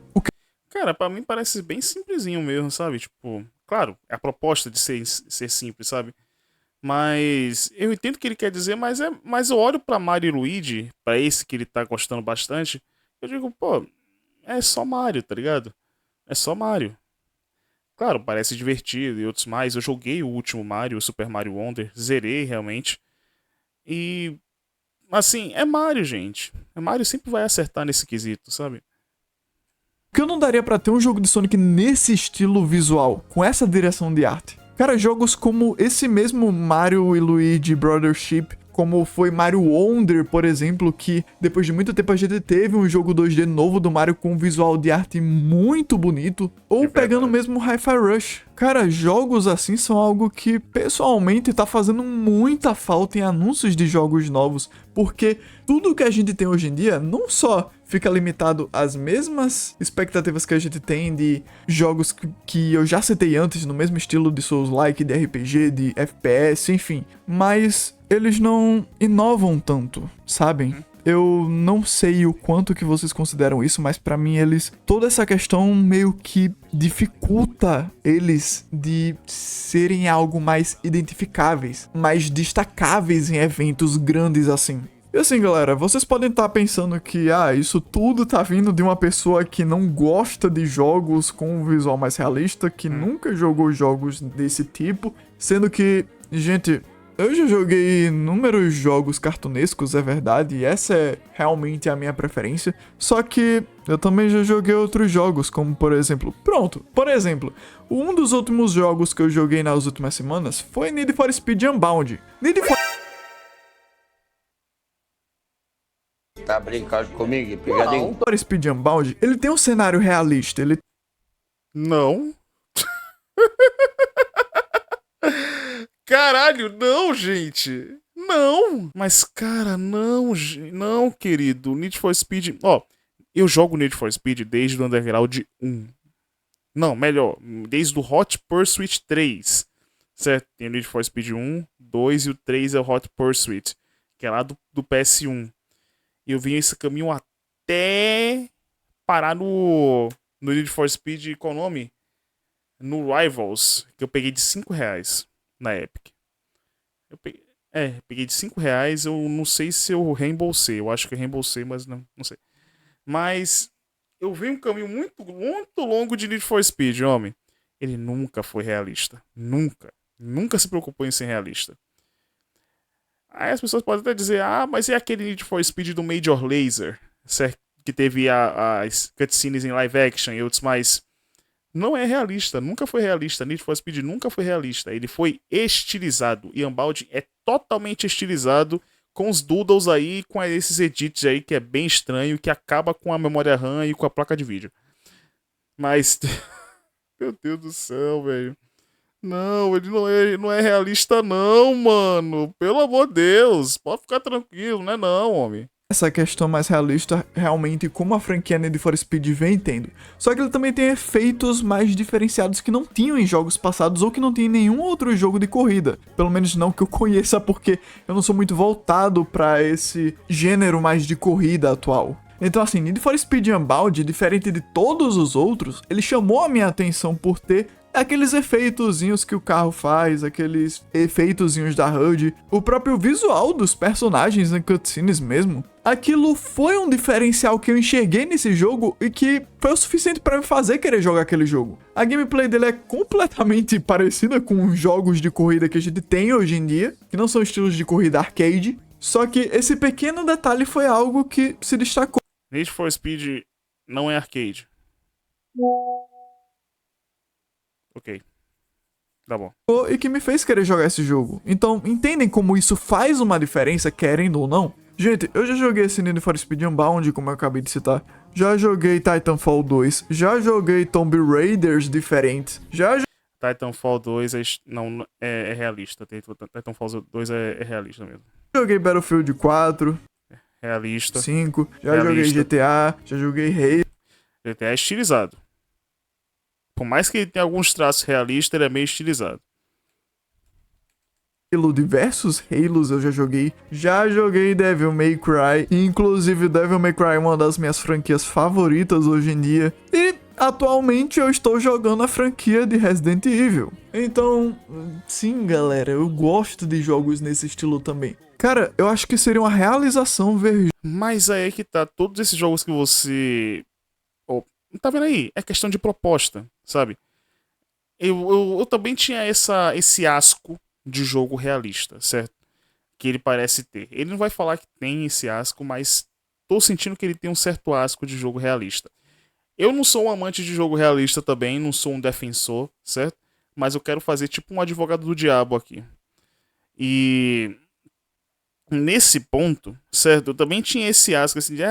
Cara, pra mim parece bem simplesinho mesmo, sabe? Tipo, claro, é a proposta de ser simples, sabe? Mas eu entendo o que ele quer dizer, mas eu olho pra Mario e Luigi, pra esse que ele tá gostando bastante, eu digo, pô, é só Mario, tá ligado? É só Mario. Claro, parece divertido e outros mais. Eu joguei o último Mario, o Super Mario Wonder, zerei realmente. E, assim, é Mario, gente. Mario sempre vai acertar nesse quesito, sabe? Porque eu não daria pra ter um jogo de Sonic nesse estilo visual, com essa direção de arte. Cara, jogos como esse mesmo Mario e Luigi Brothership, como foi Mario Wonder, por exemplo, que depois de muito tempo a gente teve um jogo 2D novo do Mario com um visual de arte muito bonito, ou pegando mesmo Hi-Fi Rush. Cara, jogos assim são algo que pessoalmente tá fazendo muita falta em anúncios de jogos novos, porque tudo que a gente tem hoje em dia não só fica limitado às mesmas expectativas que a gente tem de jogos que eu já citei antes, no mesmo estilo de Souls-like, de RPG, de FPS, enfim, mas eles não inovam tanto, sabem? Eu não sei o quanto que vocês consideram isso, mas pra mim toda essa questão meio que dificulta eles de serem algo mais identificáveis, mais destacáveis em eventos grandes assim. E assim, galera, vocês podem estar pensando que, isso tudo tá vindo de uma pessoa que não gosta de jogos com um visual mais realista, que nunca jogou jogos desse tipo, sendo que, gente, eu já joguei inúmeros jogos cartunescos, é verdade, e essa é realmente a minha preferência, só que eu também já joguei outros jogos, como por exemplo, um dos últimos jogos que eu joguei nas últimas semanas foi Need for Speed Unbound. Tá brincando comigo, pegadinho? Need for Speed Unbound, ele tem um cenário realista, Não. Caralho, não, gente. Não. Mas, cara, não, não, querido. Need for Speed... eu jogo Need for Speed desde o Underground 1. Não, melhor. Desde o Hot Pursuit 3. Certo? Tem o Need for Speed 1, 2 e o 3 é o Hot Pursuit. Que é lá do PS1. E eu vim esse caminho até parar no Need for Speed, qual o nome? No Rivals, que eu peguei de R$5 na Epic. Peguei de R$5, eu não sei se eu reembolsei, eu acho que eu reembolsei, mas não sei. Mas eu vi um caminho muito, muito longo de Need for Speed, homem. Ele nunca foi realista, nunca se preocupou em ser realista. Aí as pessoas podem até dizer, mas é aquele Need for Speed do Major Lazer, certo? Que teve as cutscenes em live action e outros mais. Não é realista, nunca foi realista. Need for Speed nunca foi realista. Ele foi estilizado. E Unbound é totalmente estilizado, com os doodles aí, com esses edits aí, que é bem estranho, que acaba com a memória RAM e com a placa de vídeo. Mas, meu Deus do céu, velho. Não, ele não é realista não, mano. Pelo amor de Deus, pode ficar tranquilo, não é não, homem. Essa questão mais realista, realmente, como a franquia Need for Speed vem tendo. Só que ele também tem efeitos mais diferenciados que não tinham em jogos passados ou que não tinha em nenhum outro jogo de corrida. Pelo menos não que eu conheça, porque eu não sou muito voltado pra esse gênero mais de corrida atual. Então assim, Need for Speed Unbound, diferente de todos os outros, ele chamou a minha atenção por ter aqueles efeitozinhos que o carro faz, aqueles efeitozinhos da HUD, o próprio visual dos personagens em cutscenes mesmo. Aquilo foi um diferencial que eu enxerguei nesse jogo e que foi o suficiente pra me fazer querer jogar aquele jogo. A gameplay dele é completamente parecida com os jogos de corrida que a gente tem hoje em dia, que não são estilos de corrida arcade, só que esse pequeno detalhe foi algo que se destacou. Need for Speed Não é arcade. Ok, tá bom. E que me fez querer jogar esse jogo. Então, entendem como isso faz uma diferença, querendo ou não? Gente, eu já joguei esse Need for Speed Unbound, como eu acabei de citar. Já joguei Titanfall 2. Já joguei Tomb Raiders diferentes. Titanfall 2 é realista. Titanfall 2 é realista mesmo. Joguei Battlefield 4, Realista. 5. Já Realista. joguei GTA. Já joguei Halo. GTA é estilizado. Por mais que ele tenha alguns traços realistas, ele é meio estilizado. Diversos Halos eu já joguei. Já joguei Devil May Cry. Inclusive, Devil May Cry é uma das minhas franquias favoritas hoje em dia. E atualmente eu estou jogando a franquia de Resident Evil. Então, sim, galera, eu gosto de jogos nesse estilo também. Cara, eu acho que seria uma realização ver. Mas aí é que tá. Todos esses jogos que você. Oh, tá vendo aí? É questão de proposta, sabe? Eu também tinha esse asco de jogo realista, certo? Que ele parece ter. Ele não vai falar que tem esse asco, mas tô sentindo que ele tem um certo asco de jogo realista. Eu não sou um amante de jogo realista também, não sou um defensor, certo? Mas eu quero fazer tipo um advogado do diabo aqui. E nesse ponto, certo? Eu também tinha esse asco assim de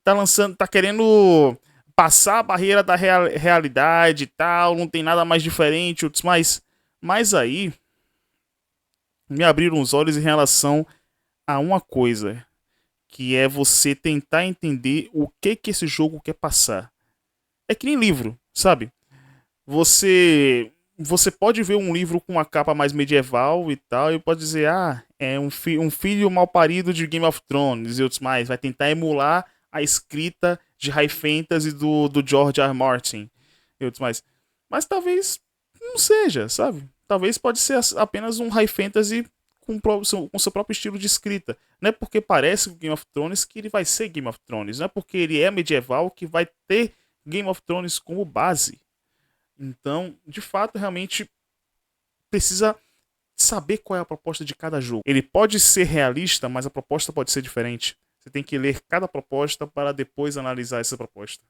tá lançando, tá querendo passar a barreira da realidade e tal, não tem nada mais diferente, outros mais. Mas aí me abriram os olhos em relação a uma coisa, que é você tentar entender o que esse jogo quer passar. É que nem livro, sabe? Você pode ver um livro com uma capa mais medieval e tal, e pode dizer, é um filho mal parido de Game of Thrones e outros mais. Vai tentar emular a escrita de High Fantasy do George R. R. Martin e outros mais. Mas talvez não seja, sabe? Talvez pode ser apenas um High Fantasy com seu próprio estilo de escrita. Não é porque parece com Game of Thrones que ele vai ser Game of Thrones. Não é porque ele é medieval que vai ter Game of Thrones como base. Então, de fato, realmente precisa saber qual é a proposta de cada jogo. Ele pode ser realista, mas a proposta pode ser diferente. Você tem que ler cada proposta para depois analisar essa proposta.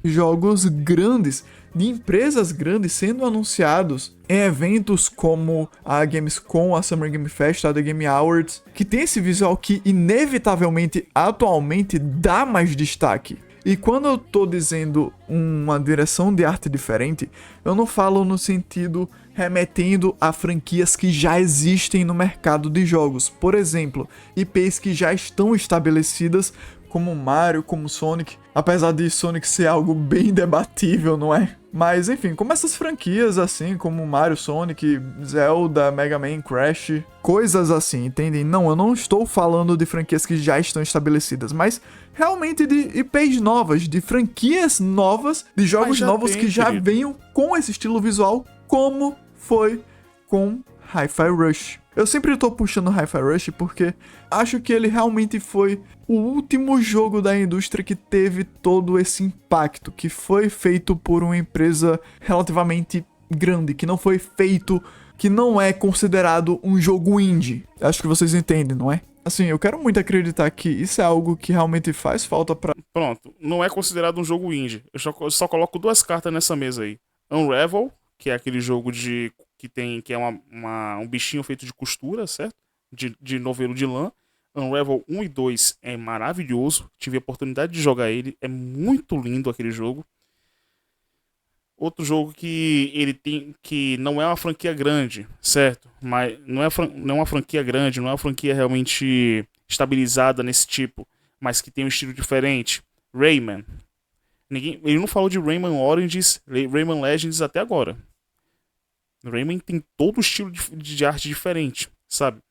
Jogos grandes, de empresas grandes sendo anunciados em eventos como a Gamescom, a Summer Game Fest, a The Game Awards, que tem esse visual que inevitavelmente atualmente dá mais destaque. E quando eu tô dizendo uma direção de arte diferente, eu não falo no sentido remetendo a franquias que já existem no mercado de jogos. Por exemplo, IPs que já estão estabelecidas, como Mario, como Sonic, apesar de Sonic ser algo bem debatível, não é? Mas enfim, como essas franquias assim, como Mario, Sonic, Zelda, Mega Man, Crash, coisas assim, entendem? Não, eu não estou falando de franquias que já estão estabelecidas, mas realmente de IPs novas, de franquias novas, de jogos novos que já venham com esse estilo visual, como foi com Hi-Fi Rush. Eu sempre tô puxando Hi-Fi Rush porque acho que ele realmente foi o último jogo da indústria que teve todo esse impacto, que foi feito por uma empresa relativamente grande, que não foi feito, que não é considerado um jogo indie. Acho que vocês entendem, não é? Assim, eu quero muito acreditar que isso é algo que realmente faz falta pra... Pronto, não é considerado um jogo indie. Eu só coloco duas cartas nessa mesa aí. Unravel, que é aquele jogo que é um bichinho feito de costura, certo? De novelo de lã. Unravel 1 e 2 é maravilhoso. Tive a oportunidade de jogar ele. É muito lindo aquele jogo. Outro jogo que ele tem, que não é uma franquia grande, certo? Mas não é uma franquia grande, não é uma franquia realmente estabilizada nesse tipo, mas que tem um estilo diferente. Rayman. Ele não falou de Rayman Origins, Rayman Legends até agora. Rayman tem todo o estilo de arte diferente, sabe?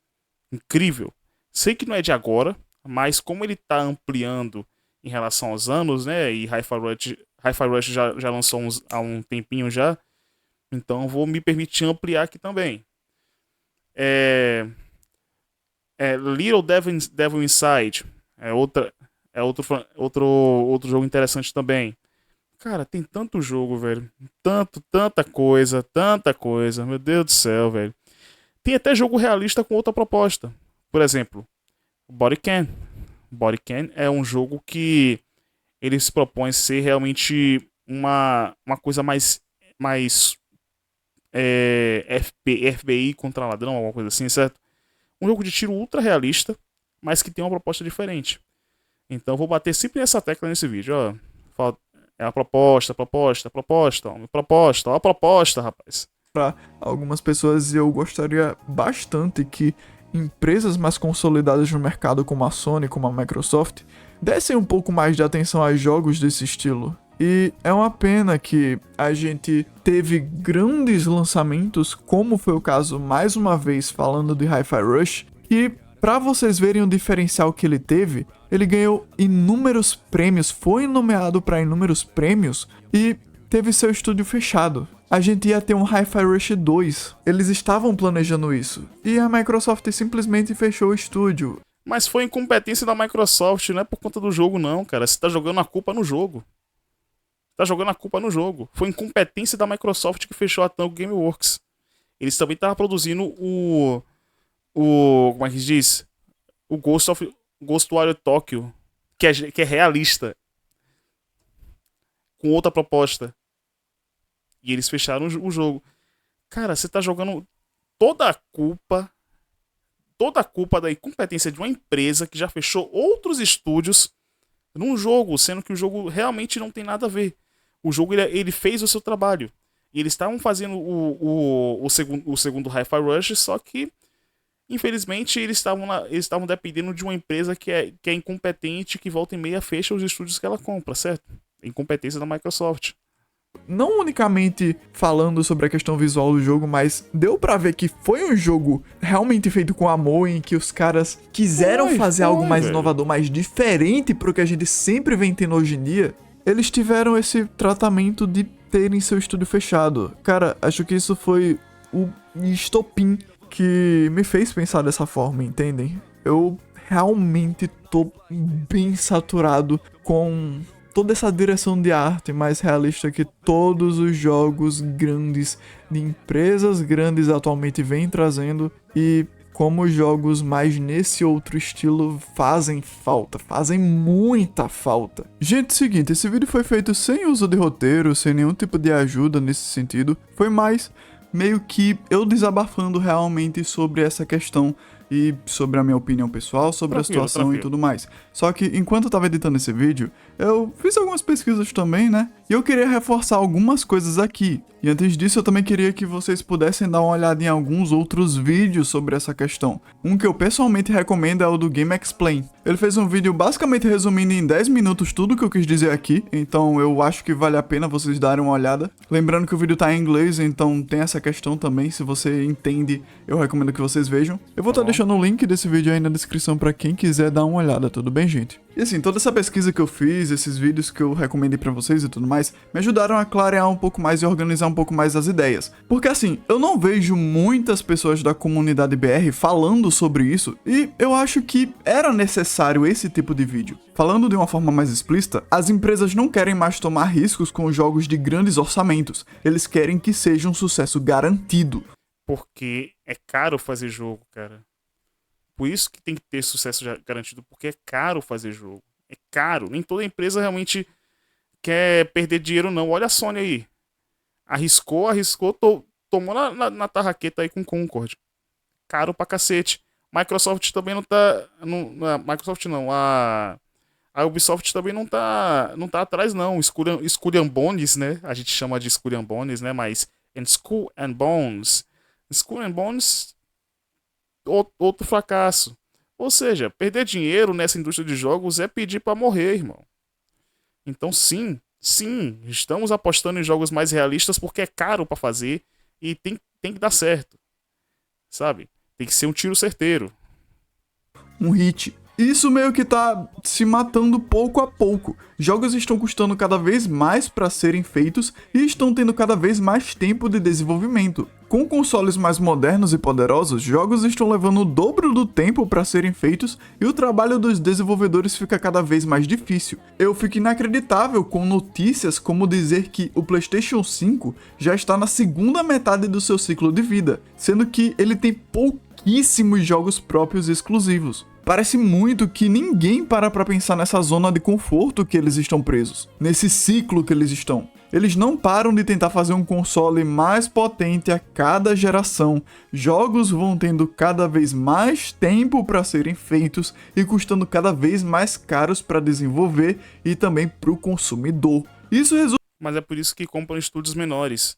Incrível. Sei que não é de agora, mas como ele tá ampliando em relação aos anos, né? E Hi-Fi Rush já lançou há um tempinho já. Então vou me permitir ampliar aqui também. Little Devil Inside. Outro jogo interessante também. Cara, tem tanto jogo, velho. Tanta coisa. Meu Deus do céu, velho. Tem até jogo realista com outra proposta. Por exemplo, Bodycan. Bodycan é um jogo que ele se propõe ser realmente uma coisa mais FBI contra ladrão, alguma coisa assim, certo? Um jogo de tiro ultra realista, mas que tem uma proposta diferente. Então eu vou bater sempre nessa tecla nesse vídeo, ó. É a proposta, ó a proposta, rapaz. Para algumas pessoas, eu gostaria bastante que empresas mais consolidadas no mercado, como a Sony, como a Microsoft, dessem um pouco mais de atenção a jogos desse estilo. E é uma pena que a gente teve grandes lançamentos, como foi o caso, mais uma vez, falando de Hi-Fi Rush, que, pra vocês verem o diferencial que ele teve, ele ganhou inúmeros prêmios, foi nomeado para inúmeros prêmios e teve seu estúdio fechado. A gente ia ter um Hi-Fi Rush 2. Eles estavam planejando isso. E a Microsoft simplesmente fechou o estúdio. Mas foi incompetência da Microsoft, não é por conta do jogo não, cara. Você tá jogando a culpa no jogo. Foi incompetência da Microsoft que fechou a Tango Gameworks. Eles também estavam produzindo como é que se diz? O Ghostwire Tokyo, que é realista. Com outra proposta. E eles fecharam o jogo. Cara, você tá jogando toda a culpa da incompetência de uma empresa que já fechou outros estúdios num jogo, sendo que o jogo realmente não tem nada a ver. O jogo ele fez o seu trabalho. E eles estavam fazendo o segundo Hi-Fi Rush, só que infelizmente eles estavam dependendo de uma empresa que é incompetente, que volta e meia fecha os estúdios que ela compra, certo? Incompetência da Microsoft. Não unicamente falando sobre a questão visual do jogo, mas deu pra ver que foi um jogo realmente feito com amor, em que os caras quiseram fazer algo mais inovador, mais diferente pro que a gente sempre vem tendo hoje em dia. Eles tiveram esse tratamento de terem seu estúdio fechado. Cara, acho que isso foi o estopim que me fez pensar dessa forma, entendem? Eu realmente tô bem saturado com toda essa direção de arte mais realista que todos os jogos grandes de empresas grandes atualmente vêm trazendo, e como jogos mais nesse outro estilo fazem muita falta. Gente, seguinte, esse vídeo foi feito sem uso de roteiro, sem nenhum tipo de ajuda nesse sentido, foi mais meio que eu desabafando realmente sobre essa questão e sobre a minha opinião pessoal, sobre a situação e tudo mais. Só que enquanto eu tava editando esse vídeo, eu fiz algumas pesquisas também, né? E eu queria reforçar algumas coisas aqui. E antes disso eu também queria que vocês pudessem dar uma olhada em alguns outros vídeos sobre essa questão. Um que eu pessoalmente recomendo é o do Game Explain. Ele fez um vídeo basicamente resumindo em 10 minutos tudo que eu quis dizer aqui, então eu acho que vale a pena vocês darem uma olhada. Lembrando que o vídeo tá em inglês, então tem essa questão também, se você entende, eu recomendo que vocês vejam. Eu vou estar deixando o link desse vídeo aí na descrição pra quem quiser dar uma olhada, tudo bem, gente? E assim, toda essa pesquisa que eu fiz, esses vídeos que eu recomendei pra vocês e tudo mais, me ajudaram a clarear um pouco mais e organizar um pouco mais as ideias. Porque assim, eu não vejo muitas pessoas da comunidade BR falando sobre isso, e eu acho que era necessário esse tipo de vídeo. Falando de uma forma mais explícita, as empresas não querem mais tomar riscos com jogos de grandes orçamentos, eles querem que seja um sucesso garantido. Porque é caro fazer jogo, cara. Por isso que tem que ter sucesso garantido, porque é caro fazer jogo. É caro. Nem toda empresa realmente quer perder dinheiro, não. Olha a Sony aí. Arriscou, tomou na tarraqueta aí com Concord. Caro pra cacete. Microsoft também não tá... Microsoft não. A Ubisoft também não tá atrás, não. Skull and Bones, né? A gente chama de Skull and Bones, né? Mas... Skull and Bones. Skull and Bones... Outro fracasso. Ou seja, perder dinheiro nessa indústria de jogos é pedir pra morrer, irmão. Então sim, estamos apostando em jogos mais realistas porque é caro pra fazer e tem que dar certo. Sabe? Tem que ser um tiro certeiro. Um hit. Isso meio que tá se matando pouco a pouco. Jogos estão custando cada vez mais para serem feitos e estão tendo cada vez mais tempo de desenvolvimento. Com consoles mais modernos e poderosos, jogos estão levando o dobro do tempo para serem feitos e o trabalho dos desenvolvedores fica cada vez mais difícil. Eu fico inacreditável com notícias como dizer que o PlayStation 5 já está na segunda metade do seu ciclo de vida, sendo que ele tem pouquíssimos jogos próprios e exclusivos. Parece muito que ninguém para pra pensar nessa zona de conforto que eles estão presos, nesse ciclo que eles estão. Eles não param de tentar fazer um console mais potente a cada geração. Jogos vão tendo cada vez mais tempo para serem feitos e custando cada vez mais caros para desenvolver e também para o consumidor. Isso resulta. Mas é por isso que compram estúdios menores.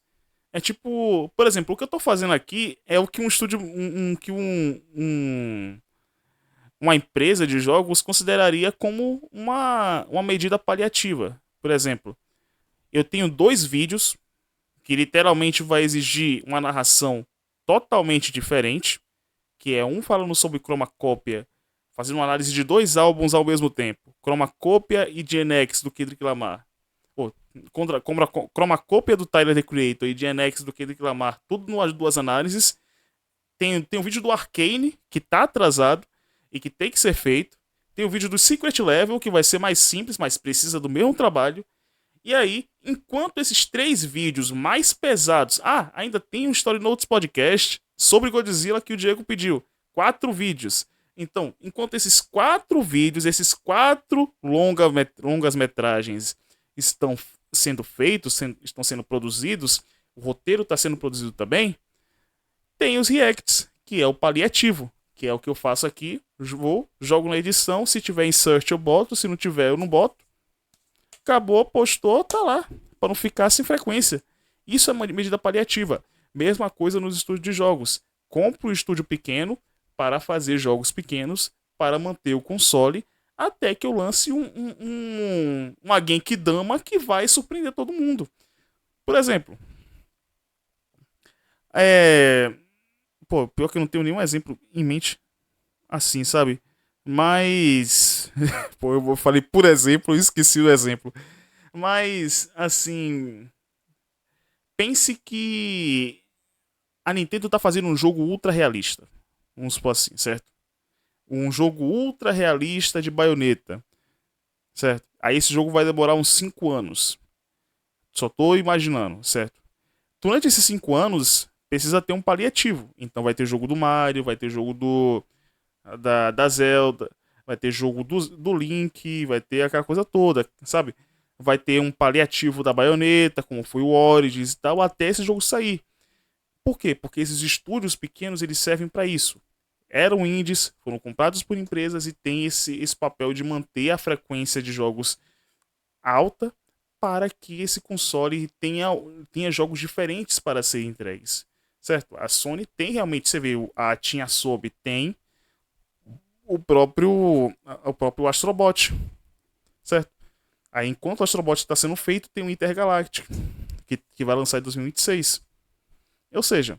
É tipo, por exemplo, o que eu tô fazendo aqui é o que um estúdio, uma empresa de jogos consideraria como uma medida paliativa. Por exemplo, eu tenho 2 vídeos que literalmente vai exigir uma narração totalmente diferente, que é um falando sobre Chromacopia, fazendo uma análise de 2 álbuns ao mesmo tempo, Chromacopia e GNX do Kendrick Lamar. Pô, Chromacopia do Tyler, The Creator, e GNX do Kendrick Lamar, tudo nas 2 análises. Tem um vídeo do Arcane, que tá atrasado e que tem que ser feito. Tem o vídeo do Secret Level, que vai ser mais simples, mas precisa do mesmo trabalho. E aí, enquanto esses 3 vídeos mais pesados... ainda tem um Story Notes Podcast sobre Godzilla que o Diego pediu. 4 vídeos. Então, enquanto esses 4 vídeos, esses 4 longas metragens estão sendo feitos, estão sendo produzidos, o roteiro está sendo produzido também, tem os reacts, que é o paliativo, que é o que eu faço aqui. Jogo na edição, se tiver insert eu boto, se não tiver eu não boto. Acabou, postou, tá lá, para não ficar sem frequência. Isso é uma medida paliativa. Mesma coisa nos estúdios de jogos. Compro um estúdio pequeno para fazer jogos pequenos, para manter o console, até que eu lance uma Genkidama que vai surpreender todo mundo. Por exemplo, pior que eu não tenho nenhum exemplo em mente assim, sabe? Mas... eu falei por exemplo, esqueci o exemplo. Mas, assim... pense que a Nintendo tá fazendo um jogo ultra realista. Vamos supor assim, certo? Um jogo ultra realista de Bayonetta. Certo? Aí esse jogo vai demorar uns 5 anos. Só tô imaginando, certo? Durante esses 5 anos, precisa ter um paliativo. Então vai ter jogo do Mario, vai ter jogo da Zelda, vai ter jogo do Link, vai ter aquela coisa toda, sabe? Vai ter um paliativo da Bayonetta, como foi o Origins e tal, até esse jogo sair. Por quê? Porque esses estúdios pequenos, eles servem para isso. Eram indies, foram comprados por empresas e tem esse papel de manter a frequência de jogos alta para que esse console tenha jogos diferentes para serem entregues. Certo? A Sony tem realmente, você vê, a Team Asobi tem o próprio Astrobot, certo? Aí, enquanto o Astrobot está sendo feito, tem o Intergalactic, que vai lançar em 2026. Ou seja,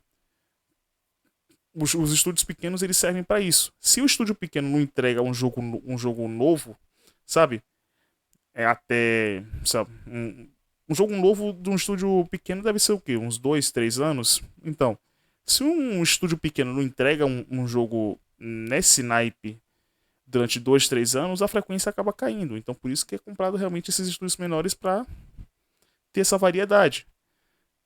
os estúdios pequenos, eles servem para isso. Se o estúdio pequeno não entrega um jogo novo, sabe? Sabe, um jogo novo de um estúdio pequeno deve ser o quê? Uns 2, 3 anos? Então, se um estúdio pequeno não entrega um jogo nesse naipe durante 2, 3 anos, a frequência acaba caindo. Então, por isso que é comprado realmente esses estúdios menores para ter essa variedade.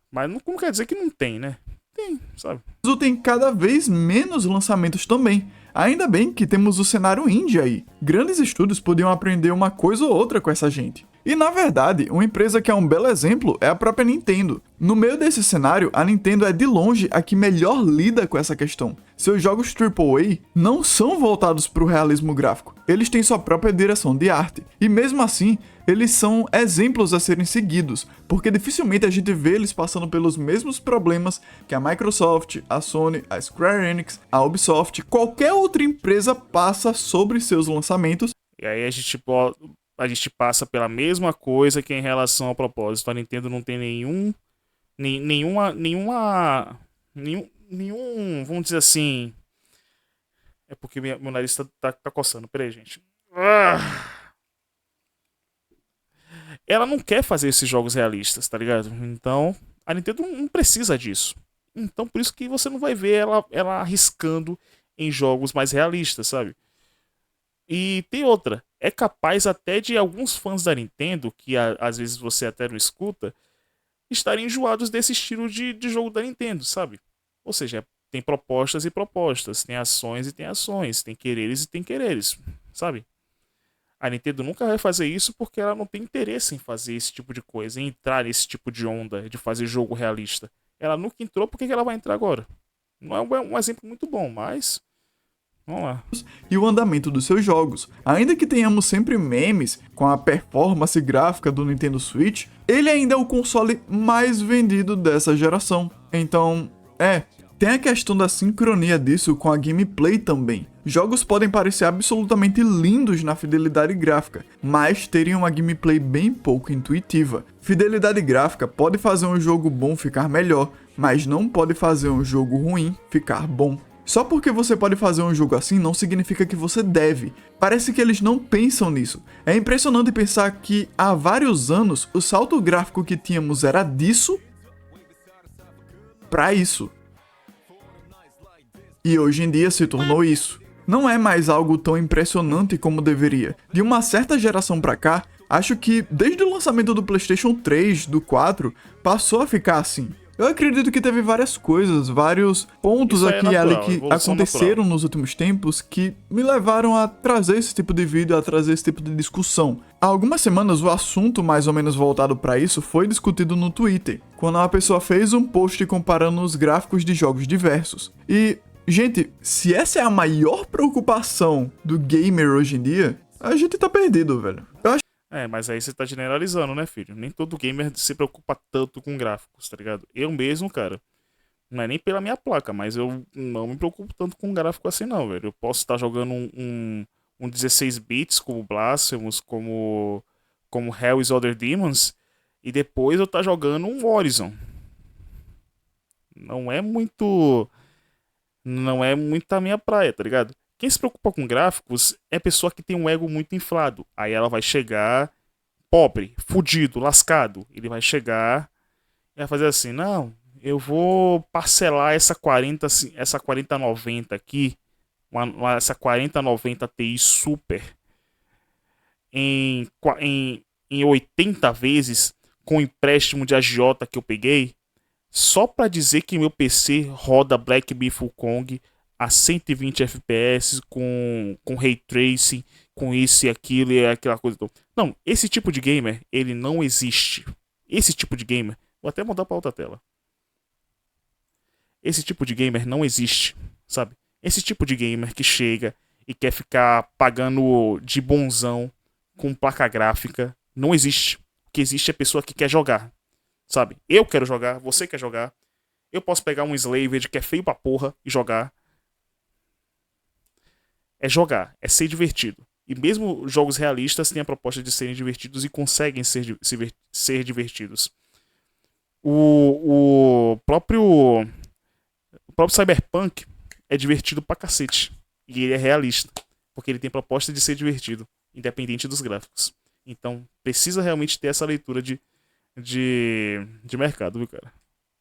Mas não quer dizer que não tem, né? Tem, sabe? Tem cada vez menos lançamentos também. Ainda bem que temos o cenário indie aí. Grandes estúdios podiam aprender uma coisa ou outra com essa gente. E na verdade, uma empresa que é um belo exemplo é a própria Nintendo. No meio desse cenário, a Nintendo é de longe a que melhor lida com essa questão. Seus jogos AAA não são voltados para o realismo gráfico, eles têm sua própria direção de arte. E mesmo assim, eles são exemplos a serem seguidos, porque dificilmente a gente vê eles passando pelos mesmos problemas que a Microsoft, a Sony, a Square Enix, a Ubisoft, qualquer outra empresa passa sobre seus lançamentos. E aí a gente passa pela mesma coisa que em relação ao propósito. A Nintendo não tem nenhum, vamos dizer assim... É porque meu nariz tá coçando. Peraí, gente. Ela não quer fazer esses jogos realistas, tá ligado? Então, a Nintendo não precisa disso. Então, por isso que você não vai ver ela arriscando em jogos mais realistas, sabe? E tem outra. É capaz até de alguns fãs da Nintendo, que às vezes você até não escuta, estarem enjoados desse estilo de jogo da Nintendo, sabe? Ou seja, tem propostas e propostas, tem ações e tem ações, tem quereres e tem quereres, sabe? A Nintendo nunca vai fazer isso porque ela não tem interesse em fazer esse tipo de coisa, em entrar nesse tipo de onda de fazer jogo realista. Ela nunca entrou, por que ela vai entrar agora? Não é um exemplo muito bom, mas vamos lá. E o andamento dos seus jogos. Ainda que tenhamos sempre memes com a performance gráfica do Nintendo Switch, ele ainda é o console mais vendido dessa geração. Então, tem a questão da sincronia disso com a gameplay também. Jogos podem parecer absolutamente lindos na fidelidade gráfica, mas terem uma gameplay bem pouco intuitiva. Fidelidade gráfica pode fazer um jogo bom ficar melhor, mas não pode fazer um jogo ruim ficar bom. Só porque você pode fazer um jogo assim não significa que você deve. Parece que eles não pensam nisso. É impressionante pensar que há vários anos o salto gráfico que tínhamos era disso pra isso. E hoje em dia se tornou isso. Não é mais algo tão impressionante como deveria. De uma certa geração pra cá, acho que desde o lançamento do PlayStation 3, do 4, passou a ficar assim. Eu acredito que teve várias coisas, vários pontos Isso aí é aqui e ali natural, que evolução aconteceram natural. nos últimos tempos que me levaram a trazer esse tipo de vídeo, a trazer esse tipo de discussão. Há algumas semanas o assunto mais ou menos voltado para isso foi discutido no Twitter, quando uma pessoa fez um post comparando os gráficos de jogos diversos. E, gente, se essa é a maior preocupação do gamer hoje em dia, a gente tá perdido, velho. Eu acho Mas aí você tá generalizando, né, filho? Nem todo gamer se preocupa tanto com gráficos, tá ligado? Eu mesmo, cara, não é nem pela minha placa, mas eu não me preocupo tanto com gráfico assim, não, velho. Eu posso estar jogando um 16 bits como Blasphemous, como Hell is Other Demons, e depois eu tá jogando um Horizon. Não é muito. Não é muito a minha praia, tá ligado? Quem se preocupa com gráficos é pessoa que tem um ego muito inflado. Aí ela vai chegar pobre, fudido, lascado. Ele vai chegar e vai fazer assim: não, eu vou parcelar essa 4090 aqui, essa 4090 Ti Super, em 80 vezes com o empréstimo de agiota que eu peguei, só pra dizer que meu PC roda Black Myth Wukong a 120 FPS com Ray Tracing, com isso e aquilo e aquela coisa. Não, esse tipo de gamer, ele não existe. Esse tipo de gamer, vou até mudar pra outra tela. Esse tipo de gamer não existe, sabe? Esse tipo de gamer que chega e quer ficar pagando de bonzão com placa gráfica, não existe. O que existe é a pessoa que quer jogar, sabe? Eu quero jogar, você quer jogar. Eu posso pegar um Slaved que é feio pra porra e jogar. É jogar, é ser divertido. E mesmo jogos realistas têm a proposta de serem divertidos e conseguem ser divertidos. O próprio Cyberpunk é divertido pra cacete. E ele é realista. Porque ele tem proposta de ser divertido, independente dos gráficos. Então, precisa realmente ter essa leitura de mercado, viu, cara?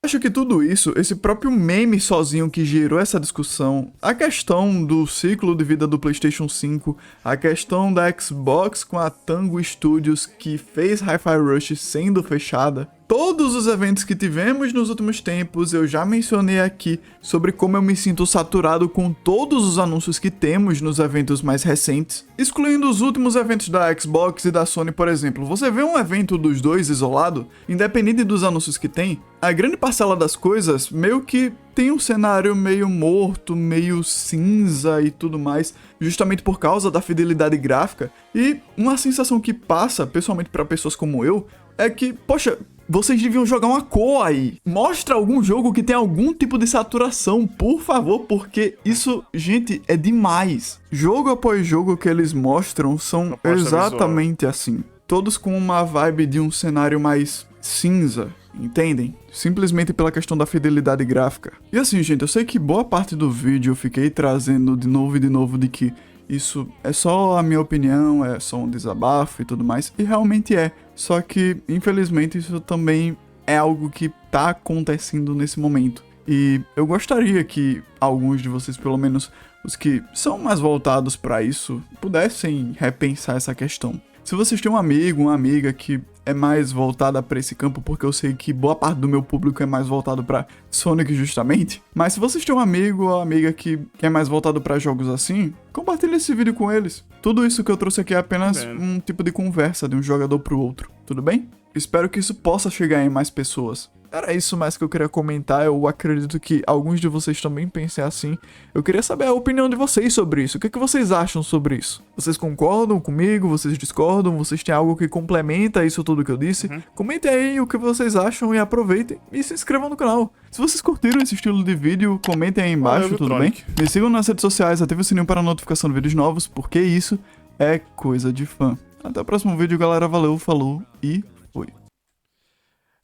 Acho que tudo isso, esse próprio meme sozinho que gerou essa discussão, a questão do ciclo de vida do PlayStation 5, a questão da Xbox com a Tango Studios que fez Hi-Fi Rush sendo fechada, todos os eventos que tivemos nos últimos tempos, eu já mencionei aqui sobre como eu me sinto saturado com todos os anúncios que temos nos eventos mais recentes, excluindo os últimos eventos da Xbox e da Sony, por exemplo. Você vê um evento dos dois isolado, independente dos anúncios que tem, a grande parcela das coisas meio que tem um cenário meio morto, meio cinza e tudo mais, justamente por causa da fidelidade gráfica, e uma sensação que passa, pessoalmente para pessoas como eu, é que, poxa, vocês deviam jogar uma cor aí. Mostra algum jogo que tem algum tipo de saturação, por favor, porque isso, gente, é demais. Jogo após jogo que eles mostram são exatamente assim. Todos com uma vibe de um cenário mais cinza, entendem? Simplesmente pela questão da fidelidade gráfica. E assim, gente, eu sei que boa parte do vídeo eu fiquei trazendo de novo de que isso é só a minha opinião, é só um desabafo e tudo mais, e realmente é. Só que, infelizmente, isso também é algo que tá acontecendo nesse momento. E eu gostaria que alguns de vocês, pelo menos os que são mais voltados pra isso, pudessem repensar essa questão. Se vocês têm um amigo, uma amiga que é mais voltada pra esse campo, porque eu sei que boa parte do meu público é mais voltado pra Sonic justamente. Mas se vocês têm um amigo ou amiga que é mais voltado pra jogos assim, compartilhe esse vídeo com eles. Tudo isso que eu trouxe aqui é apenas um tipo de conversa de um jogador pro outro, tudo bem? Espero que isso possa chegar em mais pessoas. Era isso mais que eu queria comentar, eu acredito que alguns de vocês também pensem assim. Eu queria saber a opinião de vocês sobre isso, o que vocês acham sobre isso? Vocês concordam comigo, vocês discordam, vocês têm algo que complementa isso tudo que eu disse? Comentem aí o que vocês acham e aproveitem e se inscrevam no canal. Se vocês curtiram esse estilo de vídeo, comentem aí embaixo, tudo bem? Me sigam nas redes sociais, ativem o sininho para notificação de vídeos novos, porque isso é coisa de fã. Até o próximo vídeo, galera, valeu, falou e fui.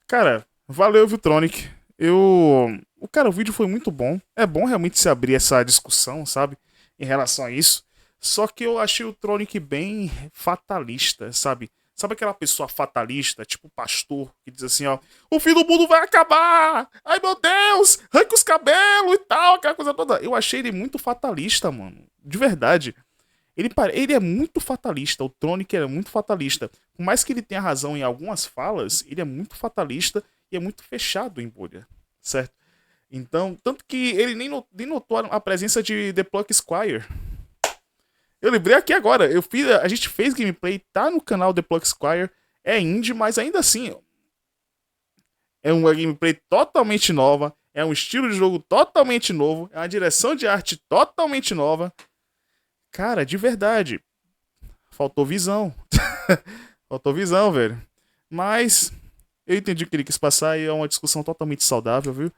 Cara, valeu, Viltronic. O vídeo foi muito bom. É bom realmente se abrir essa discussão, sabe? Em relação a isso. Só que eu achei o Tronic bem fatalista, sabe? Sabe aquela pessoa fatalista, tipo pastor, que diz assim, ó, o fim do mundo vai acabar! Ai, meu Deus! Arranca os cabelos e tal, aquela coisa toda. Eu achei ele muito fatalista, mano. De verdade. Ele é muito fatalista, o Tronic é muito fatalista. Por mais que ele tenha razão em algumas falas, ele é muito fatalista e é muito fechado em bolha, certo? Então, tanto que ele nem notou a presença de The Pluck Squire. Eu lembrei aqui agora, a gente fez gameplay, tá no canal The Pluck Squire, é indie, mas ainda assim, é uma gameplay totalmente nova, é um estilo de jogo totalmente novo, é uma direção de arte totalmente nova. Cara, de verdade, faltou visão. Faltou visão, velho. Mas eu entendi o que ele quis passar e é uma discussão totalmente saudável, viu?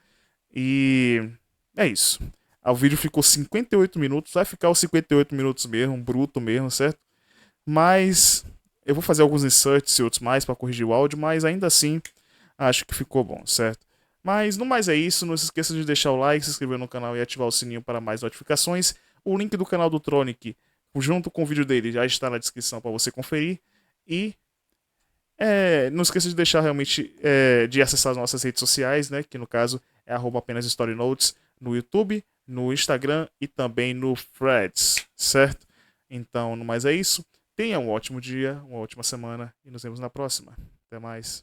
E é isso. O vídeo ficou 58 minutos, vai ficar os 58 minutos mesmo, bruto mesmo, certo? Mas eu vou fazer alguns inserts e outros mais pra corrigir o áudio, mas ainda assim acho que ficou bom, certo? Mas no mais é isso, não se esqueça de deixar o like, se inscrever no canal e ativar o sininho para mais notificações. O link do canal do Tronic, junto com o vídeo dele, já está na descrição para você conferir. E não esqueça de deixar realmente de acessar as nossas redes sociais, né? Que no caso é @apenas StoryNotes no YouTube, no Instagram e também no Threads, certo? Então, no mais é isso. Tenha um ótimo dia, uma ótima semana e nos vemos na próxima. Até mais.